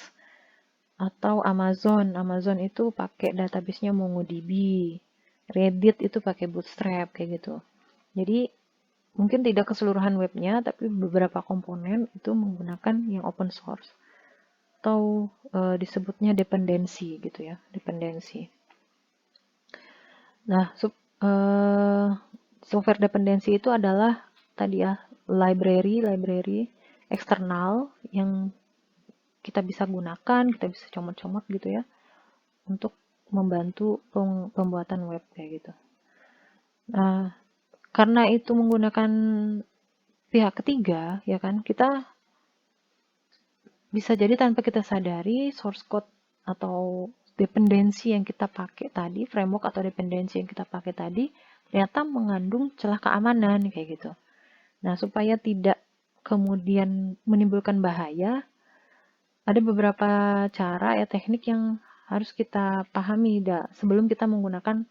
atau Amazon itu pakai database-nya MongoDB, Reddit itu pakai Bootstrap kayak gitu. Jadi mungkin tidak keseluruhan webnya, tapi beberapa komponen itu menggunakan yang open source atau disebutnya dependensi gitu ya, dependensi. Nah, software dependensi itu adalah tadi ya, library eksternal yang kita bisa gunakan, kita bisa comot-comot gitu ya, untuk membantu pembuatan web kayak gitu. Nah, karena itu menggunakan pihak ketiga, ya kan, kita bisa jadi tanpa kita sadari source code atau dependensi yang kita pakai tadi, framework atau dependensi yang kita pakai tadi, ternyata mengandung celah keamanan kayak gitu. Nah, supaya tidak kemudian menimbulkan bahaya, ada beberapa cara ya, teknik yang harus kita pahami sebelum kita menggunakan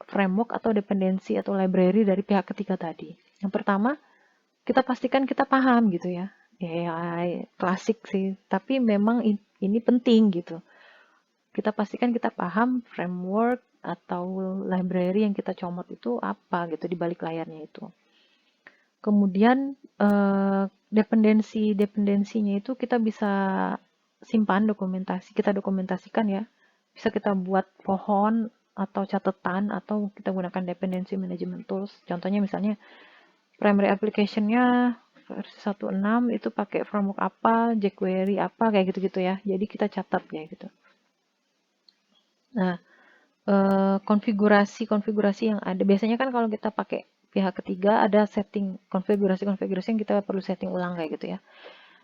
framework atau dependensi atau library dari pihak ketiga tadi. Yang pertama, kita pastikan kita paham gitu ya. Ya, klasik sih, tapi memang ini penting gitu. Kita pastikan kita paham framework atau library yang kita comot itu apa gitu di balik layarnya itu. Kemudian dependensinya itu kita bisa simpan kita dokumentasikan ya. Bisa kita buat pohon atau catatan atau kita gunakan dependency management tools. Contohnya misalnya primary application-nya versi 1.6 itu pakai framework apa, jQuery apa, kayak gitu-gitu ya. Jadi kita catat kayak gitu. Nah, konfigurasi yang ada. Biasanya kan kalau kita pakai pihak ketiga ada setting konfigurasi yang kita perlu setting ulang kayak gitu ya.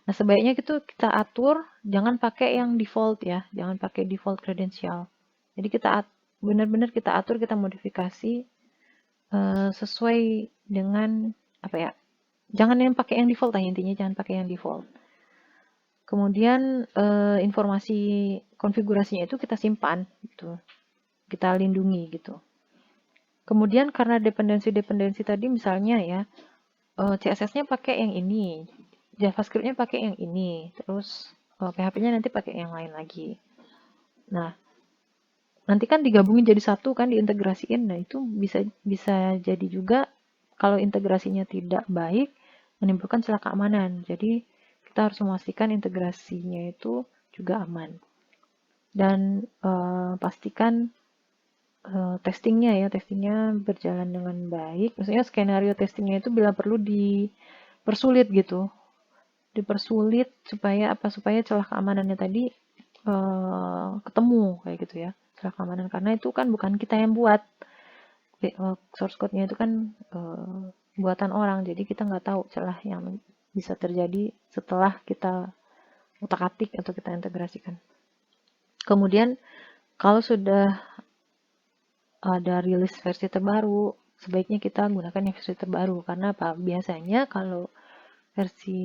Nah, sebaiknya itu kita atur, jangan pakai yang default ya, jangan pakai default credential. Jadi kita benar-benar kita atur, kita modifikasi sesuai dengan apa ya? Jangan yang pakai yang default lah intinya, jangan pakai yang default. Kemudian informasi konfigurasinya itu kita simpan gitu. Kita lindungi gitu. Kemudian karena dependensi tadi misalnya ya, CSS-nya pakai yang ini, JavaScript-nya pakai yang ini, terus PHP-nya nanti pakai yang lain lagi. Nah, nanti kan digabungin jadi satu kan, diintegrasiin. Nah, itu bisa jadi juga kalau integrasinya tidak baik, menimbulkan celah keamanan. Jadi, kita harus memastikan integrasinya itu juga aman. Dan pastikan testingnya berjalan dengan baik. Maksudnya skenario testingnya itu bila perlu dipersulit gitu, dipersulit supaya celah keamanannya tadi ketemu kayak gitu ya, celah keamanan, karena itu kan bukan kita yang buat, source code-nya itu kan buatan orang, jadi kita nggak tahu celah yang bisa terjadi setelah kita utak-atik atau kita integrasikan. Kemudian kalau sudah ada rilis versi terbaru, sebaiknya kita gunakan yang versi terbaru. Karena apa? Biasanya kalau versi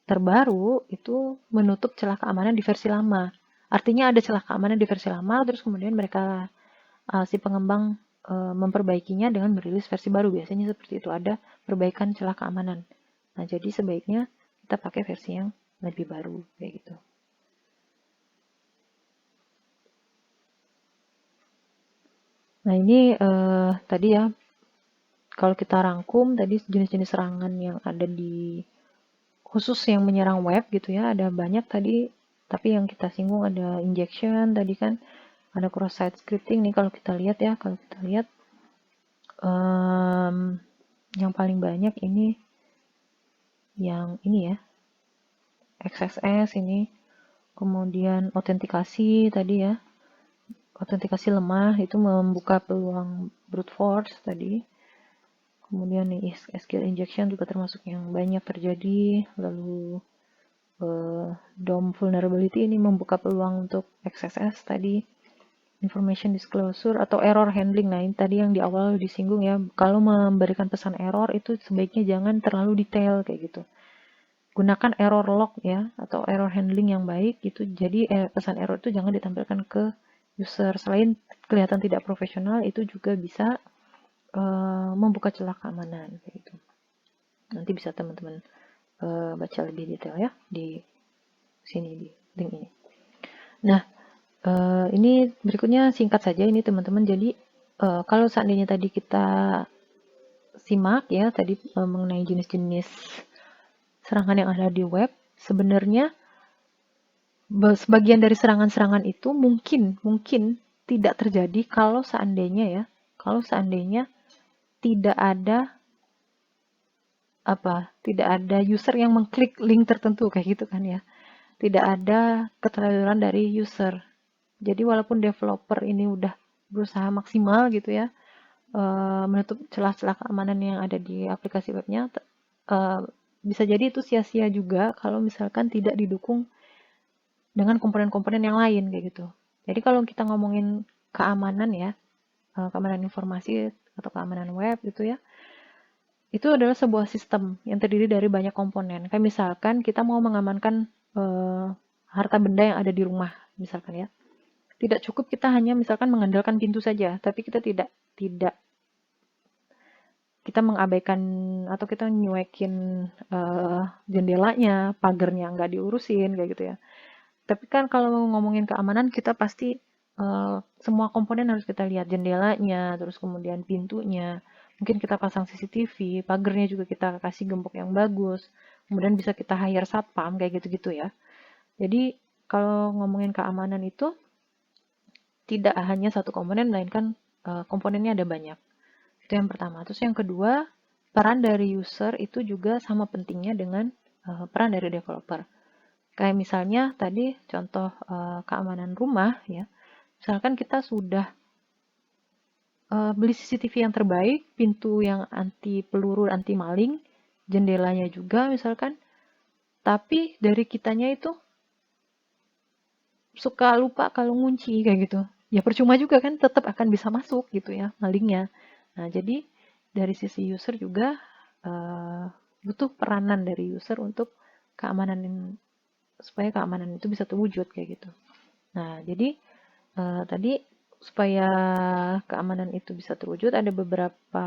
terbaru itu menutup celah keamanan di versi lama. Artinya ada celah keamanan di versi lama, terus kemudian mereka si pengembang memperbaikinya dengan merilis versi baru. Biasanya seperti itu, ada perbaikan celah keamanan. Nah, jadi sebaiknya kita pakai versi yang lebih baru kayak gitu. Nah, ini tadi ya, kalau kita rangkum tadi jenis-jenis serangan yang ada di khusus yang menyerang web gitu ya, ada banyak tadi, tapi yang kita singgung ada injection tadi kan, ada cross-site scripting nih kalau kita lihat ya, yang paling banyak ini yang ini ya, XSS ini, kemudian autentikasi tadi ya, autentikasi lemah itu membuka peluang brute force tadi. Kemudian nih SQL injection juga termasuk yang banyak terjadi. Lalu DOM vulnerability ini membuka peluang untuk XSS tadi. Information disclosure atau error handling. Nah, ini tadi yang di awal disinggung ya. Kalau memberikan pesan error itu sebaiknya jangan terlalu detail kayak gitu. Gunakan error log ya atau error handling yang baik gitu. Jadi pesan error itu jangan ditampilkan ke user. Selain kelihatan tidak profesional, itu juga bisa membuka celah keamanan gitu. Nanti bisa teman-teman baca lebih detail ya di sini di link ini. Nah, ini berikutnya singkat saja ini teman-teman. Jadi kalau seandainya tadi kita simak ya tadi mengenai jenis-jenis serangan yang ada di web, sebenarnya sebagian dari serangan-serangan itu mungkin tidak terjadi kalau seandainya tidak ada user yang mengklik link tertentu kayak gitu kan ya. Tidak ada keteledoran dari user. Jadi walaupun developer ini udah berusaha maksimal gitu ya, menutup celah-celah keamanan yang ada di aplikasi webnya, bisa jadi itu sia-sia juga kalau misalkan tidak didukung dengan komponen-komponen yang lain kayak gitu. Jadi kalau kita ngomongin keamanan ya, keamanan informasi atau keamanan web gitu ya, itu adalah sebuah sistem yang terdiri dari banyak komponen. Kayak misalkan kita mau mengamankan harta benda yang ada di rumah, misalkan ya. Tidak cukup kita hanya misalkan mengandalkan pintu saja, tapi kita tidak kita mengabaikan atau kita nyuekin jendelanya, pagarnya nggak diurusin kayak gitu ya. Tapi kan kalau ngomongin keamanan kita pasti semua komponen harus kita lihat, jendelanya, terus kemudian pintunya, Mungkin kita pasang CCTV, pagernya juga kita kasih gembok yang bagus, kemudian bisa kita hire satpam, kayak gitu-gitu ya. Jadi kalau ngomongin keamanan itu tidak hanya satu komponen, melainkan komponennya ada banyak. Itu yang pertama. Terus yang kedua, peran dari user itu juga sama pentingnya dengan peran dari developer. Kayak misalnya tadi contoh keamanan rumah ya. Misalkan kita sudah beli CCTV yang terbaik, pintu yang anti peluru, anti maling, jendelanya juga misalkan, tapi dari kitanya itu suka lupa kalau ngunci kayak gitu. Ya percuma juga kan, tetap akan bisa masuk gitu ya malingnya. Nah, jadi dari sisi user juga butuh peranan dari user untuk keamanan, supaya keamanan itu bisa terwujud kayak gitu. Nah, jadi tadi supaya keamanan itu bisa terwujud ada beberapa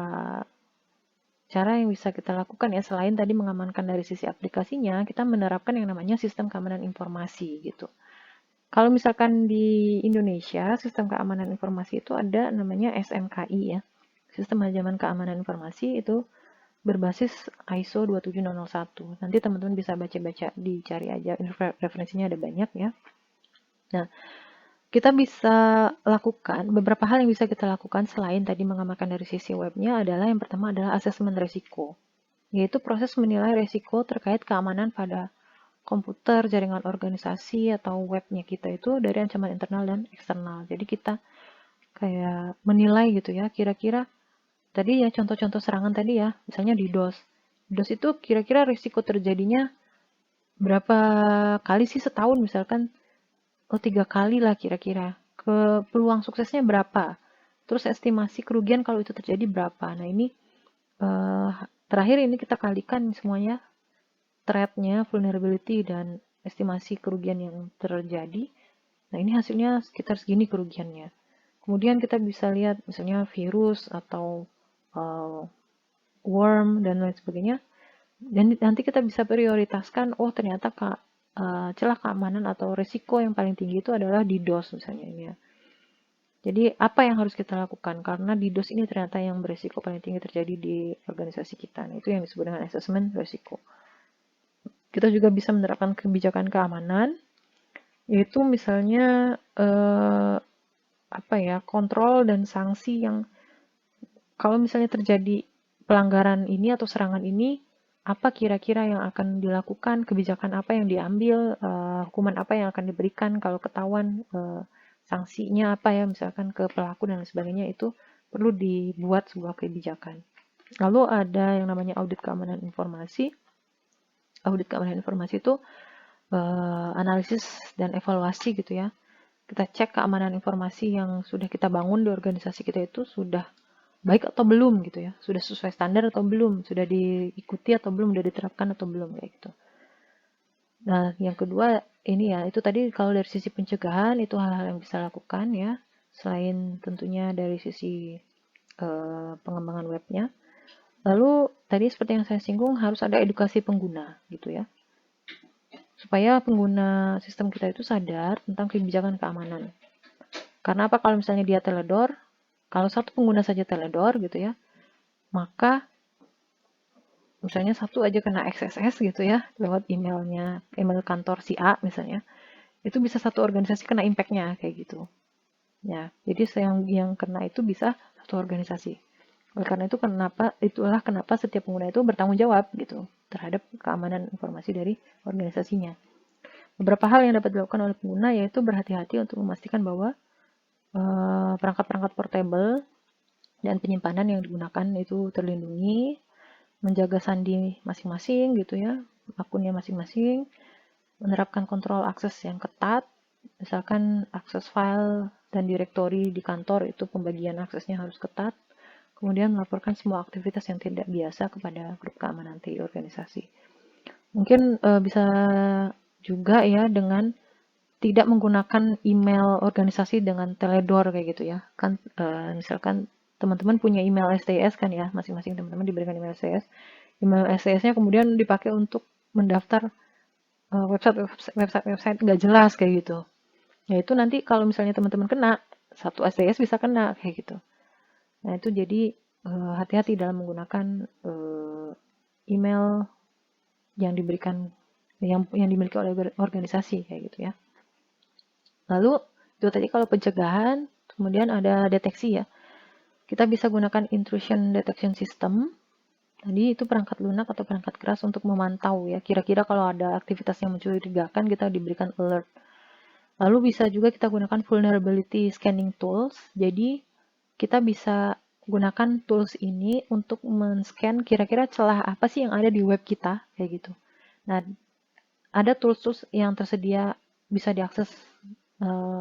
cara yang bisa kita lakukan ya, selain tadi mengamankan dari sisi aplikasinya, kita menerapkan yang namanya sistem keamanan informasi gitu. Kalau misalkan di Indonesia, sistem keamanan informasi itu ada namanya SMKI ya. Sistem manajemen keamanan informasi itu berbasis ISO 27001. Nanti teman-teman bisa baca-baca, dicari aja, referensinya ada banyak ya. Nah, kita bisa lakukan, beberapa hal yang bisa kita lakukan selain tadi mengamankan dari sisi webnya adalah yang pertama adalah asesmen resiko, yaitu proses menilai resiko terkait keamanan pada komputer, jaringan organisasi, atau webnya kita itu dari ancaman internal dan eksternal. Jadi kita kayak menilai gitu ya, kira-kira tadi ya contoh-contoh serangan tadi ya, misalnya di DOS. DOS itu kira-kira risiko terjadinya berapa kali sih setahun misalkan, 3 kali lah kira-kira. Ke peluang suksesnya berapa? Terus estimasi kerugian kalau itu terjadi berapa? Nah ini terakhir ini kita kalikan semuanya, threat-nya, vulnerability, dan estimasi kerugian yang terjadi. Nah, ini hasilnya sekitar segini kerugiannya. Kemudian kita bisa lihat misalnya virus atau worm dan lain sebagainya. Dan nanti kita bisa prioritaskan, oh ternyata celah keamanan atau risiko yang paling tinggi itu adalah di DOS misalnya ini ya. Jadi apa yang harus kita lakukan? Karena di DOS ini ternyata yang berisiko paling tinggi terjadi di organisasi kita. Nah, itu yang disebut dengan assessment risiko. Kita juga bisa menerapkan kebijakan keamanan, yaitu misalnya kontrol dan sanksi yang kalau misalnya terjadi pelanggaran ini atau serangan ini, apa kira-kira yang akan dilakukan, kebijakan apa yang diambil, hukuman apa yang akan diberikan kalau ketahuan, sanksinya apa ya, misalkan ke pelaku dan sebagainya, itu perlu dibuat sebuah kebijakan. Lalu ada yang namanya audit keamanan informasi. Audit keamanan informasi itu analisis dan evaluasi gitu ya. Kita cek keamanan informasi yang sudah kita bangun di organisasi kita itu sudah baik atau belum gitu ya, sudah sesuai standar atau belum, sudah diikuti atau belum, sudah diterapkan atau belum kayak gitu. Nah, yang kedua ini ya, itu tadi kalau dari sisi pencegahan itu hal-hal yang bisa lakukan ya, selain tentunya dari sisi pengembangan webnya. Lalu tadi seperti yang saya singgung harus ada edukasi pengguna gitu ya, supaya pengguna sistem kita itu sadar tentang kebijakan keamanan. Karena apa, kalau misalnya dia teledor, kalau satu pengguna saja teledor gitu ya, maka misalnya satu aja kena XSS gitu ya, lewat emailnya, email kantor si A misalnya, itu bisa satu organisasi kena impact-nya kayak gitu. Ya, jadi yang kena itu bisa satu organisasi. Oleh karena itu itulah kenapa setiap pengguna itu bertanggung jawab gitu terhadap keamanan informasi dari organisasinya. Beberapa hal yang dapat dilakukan oleh pengguna yaitu berhati-hati untuk memastikan bahwa perangkat-perangkat portable dan penyimpanan yang digunakan itu terlindungi, menjaga sandi masing-masing gitu ya, akunnya masing-masing, menerapkan kontrol akses yang ketat, misalkan akses file dan direktori di kantor itu pembagian aksesnya harus ketat, kemudian melaporkan semua aktivitas yang tidak biasa kepada grup keamanan TI organisasi. Mungkin bisa juga ya dengan tidak menggunakan email organisasi dengan teledor kayak gitu ya. Kan misalkan teman-teman punya email STS kan ya, masing-masing teman-teman diberikan email STS. Email STS-nya kemudian dipakai untuk mendaftar website nggak jelas kayak gitu. Ya itu nanti kalau misalnya teman-teman kena, satu STS bisa kena kayak gitu. Nah itu jadi hati-hati dalam menggunakan email yang diberikan yang dimiliki oleh organisasi kayak gitu ya. Lalu itu tadi kalau pencegahan, kemudian ada deteksi ya. Kita bisa gunakan intrusion detection system. Tadi itu perangkat lunak atau perangkat keras untuk memantau ya. Kira-kira kalau ada aktivitas yang mencurigakan kita diberikan alert. Lalu bisa juga kita gunakan vulnerability scanning tools. Jadi kita bisa gunakan tools ini untuk men-scan kira-kira celah apa sih yang ada di web kita kayak gitu. Nah, ada tools-tools yang tersedia bisa diakses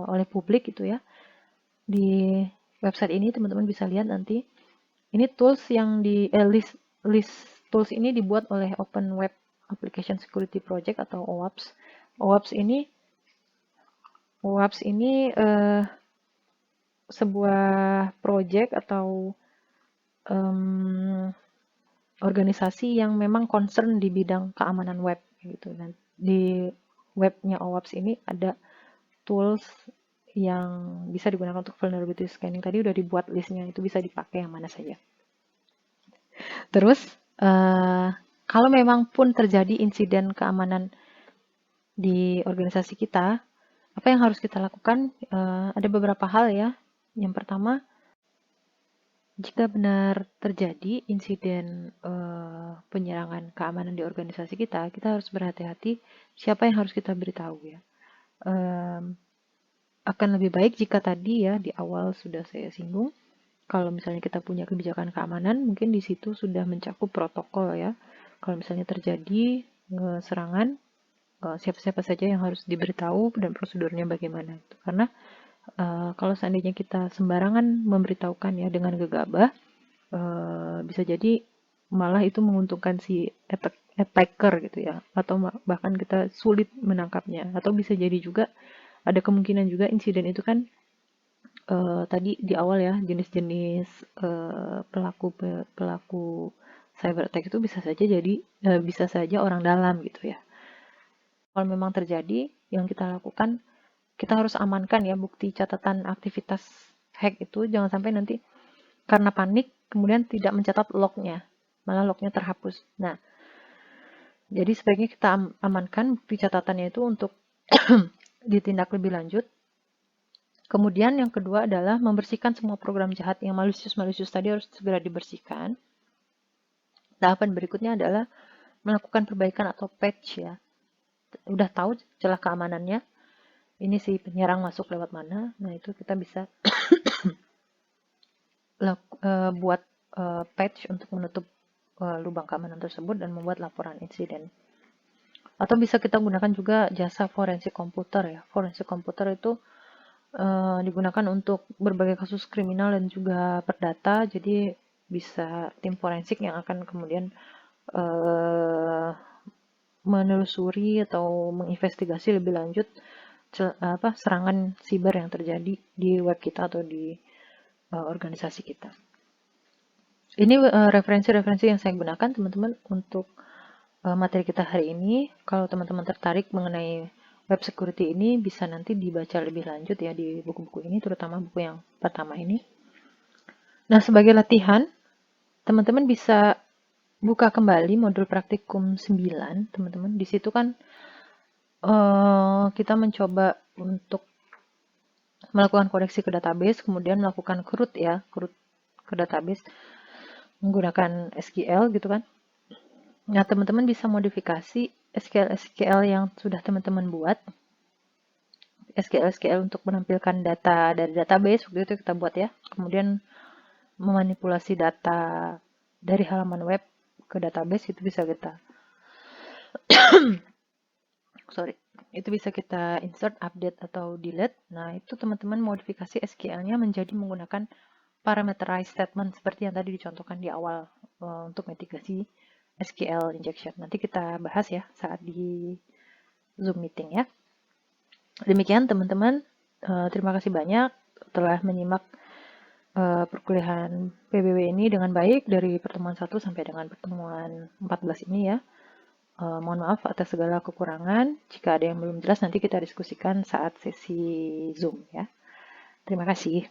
oleh publik gitu ya. Di website ini teman-teman bisa lihat nanti. Ini tools yang di list tools ini dibuat oleh Open Web Application Security Project atau OWASP. OWASP ini sebuah project atau organisasi yang memang concern di bidang keamanan web gitu. Dan di webnya OWASP ini ada tools yang bisa digunakan untuk vulnerability scanning. Tadi udah dibuat listnya, itu bisa dipakai yang mana saja. Terus, kalau memang pun terjadi insiden keamanan di organisasi kita, apa yang harus kita lakukan? Ada beberapa hal ya. Yang pertama, jika benar terjadi insiden penyerangan keamanan di organisasi kita, kita harus berhati-hati siapa yang harus kita beritahu ya. Akan lebih baik jika tadi ya di awal sudah saya singgung, kalau misalnya kita punya kebijakan keamanan, mungkin di situ sudah mencakup protokol ya. Kalau misalnya terjadi serangan, siapa-siapa saja yang harus diberitahu dan prosedurnya bagaimana. Karena kalau seandainya kita sembarangan memberitahukan ya dengan gegabah, bisa jadi malah itu menguntungkan si attacker gitu ya, atau bahkan kita sulit menangkapnya. Atau bisa jadi juga ada kemungkinan juga insiden itu kan tadi di awal ya, jenis-jenis pelaku cyber attack itu bisa saja orang dalam gitu ya. Kalau memang terjadi, yang kita lakukan, kita harus amankan ya bukti catatan aktivitas hack itu, jangan sampai nanti karena panik kemudian tidak mencatat lognya, malah lognya terhapus. Nah, jadi sebaiknya kita amankan bukti catatannya itu untuk ditindak lebih lanjut. Kemudian yang kedua adalah membersihkan semua program jahat yang malicious tadi harus segera dibersihkan. Tahapan berikutnya adalah melakukan perbaikan atau patch ya. Udah tahu celah keamanannya, ini si penyerang masuk lewat mana, nah itu kita bisa buat patch untuk menutup lubang keamanan tersebut dan membuat laporan insiden. Atau bisa kita gunakan juga jasa forensik komputer ya. Forensik komputer itu digunakan untuk berbagai kasus kriminal dan juga perdata, jadi bisa tim forensik yang akan kemudian menelusuri atau menginvestigasi lebih lanjut serangan siber yang terjadi di web kita atau di organisasi kita. Ini referensi-referensi yang saya gunakan teman-teman untuk materi kita hari ini. Kalau teman-teman tertarik mengenai web security ini bisa nanti dibaca lebih lanjut ya di buku-buku ini, terutama buku yang pertama ini. Nah, sebagai latihan, teman-teman bisa buka kembali modul praktikum 9, teman-teman. Di situ kan kita mencoba untuk melakukan koneksi ke database, kemudian melakukan root ke database menggunakan SQL gitu kan. Nah, teman-teman bisa modifikasi SQL yang sudah teman-teman buat. SQL untuk menampilkan data dari database, waktu itu kita buat ya. Kemudian memanipulasi data dari halaman web ke database, itu bisa kita itu bisa kita insert, update, atau delete. Nah, itu teman-teman modifikasi SQL-nya menjadi menggunakan parameterized statement seperti yang tadi dicontohkan di awal untuk mitigasi SQL injection. Nanti kita bahas ya saat di Zoom meeting ya. Demikian teman-teman, terima kasih banyak telah menyimak perkuliahan PBW ini dengan baik dari pertemuan 1 sampai dengan pertemuan 14 ini ya. Mohon maaf atas segala kekurangan. Jika ada yang belum jelas nanti kita diskusikan saat sesi Zoom ya. Terima kasih.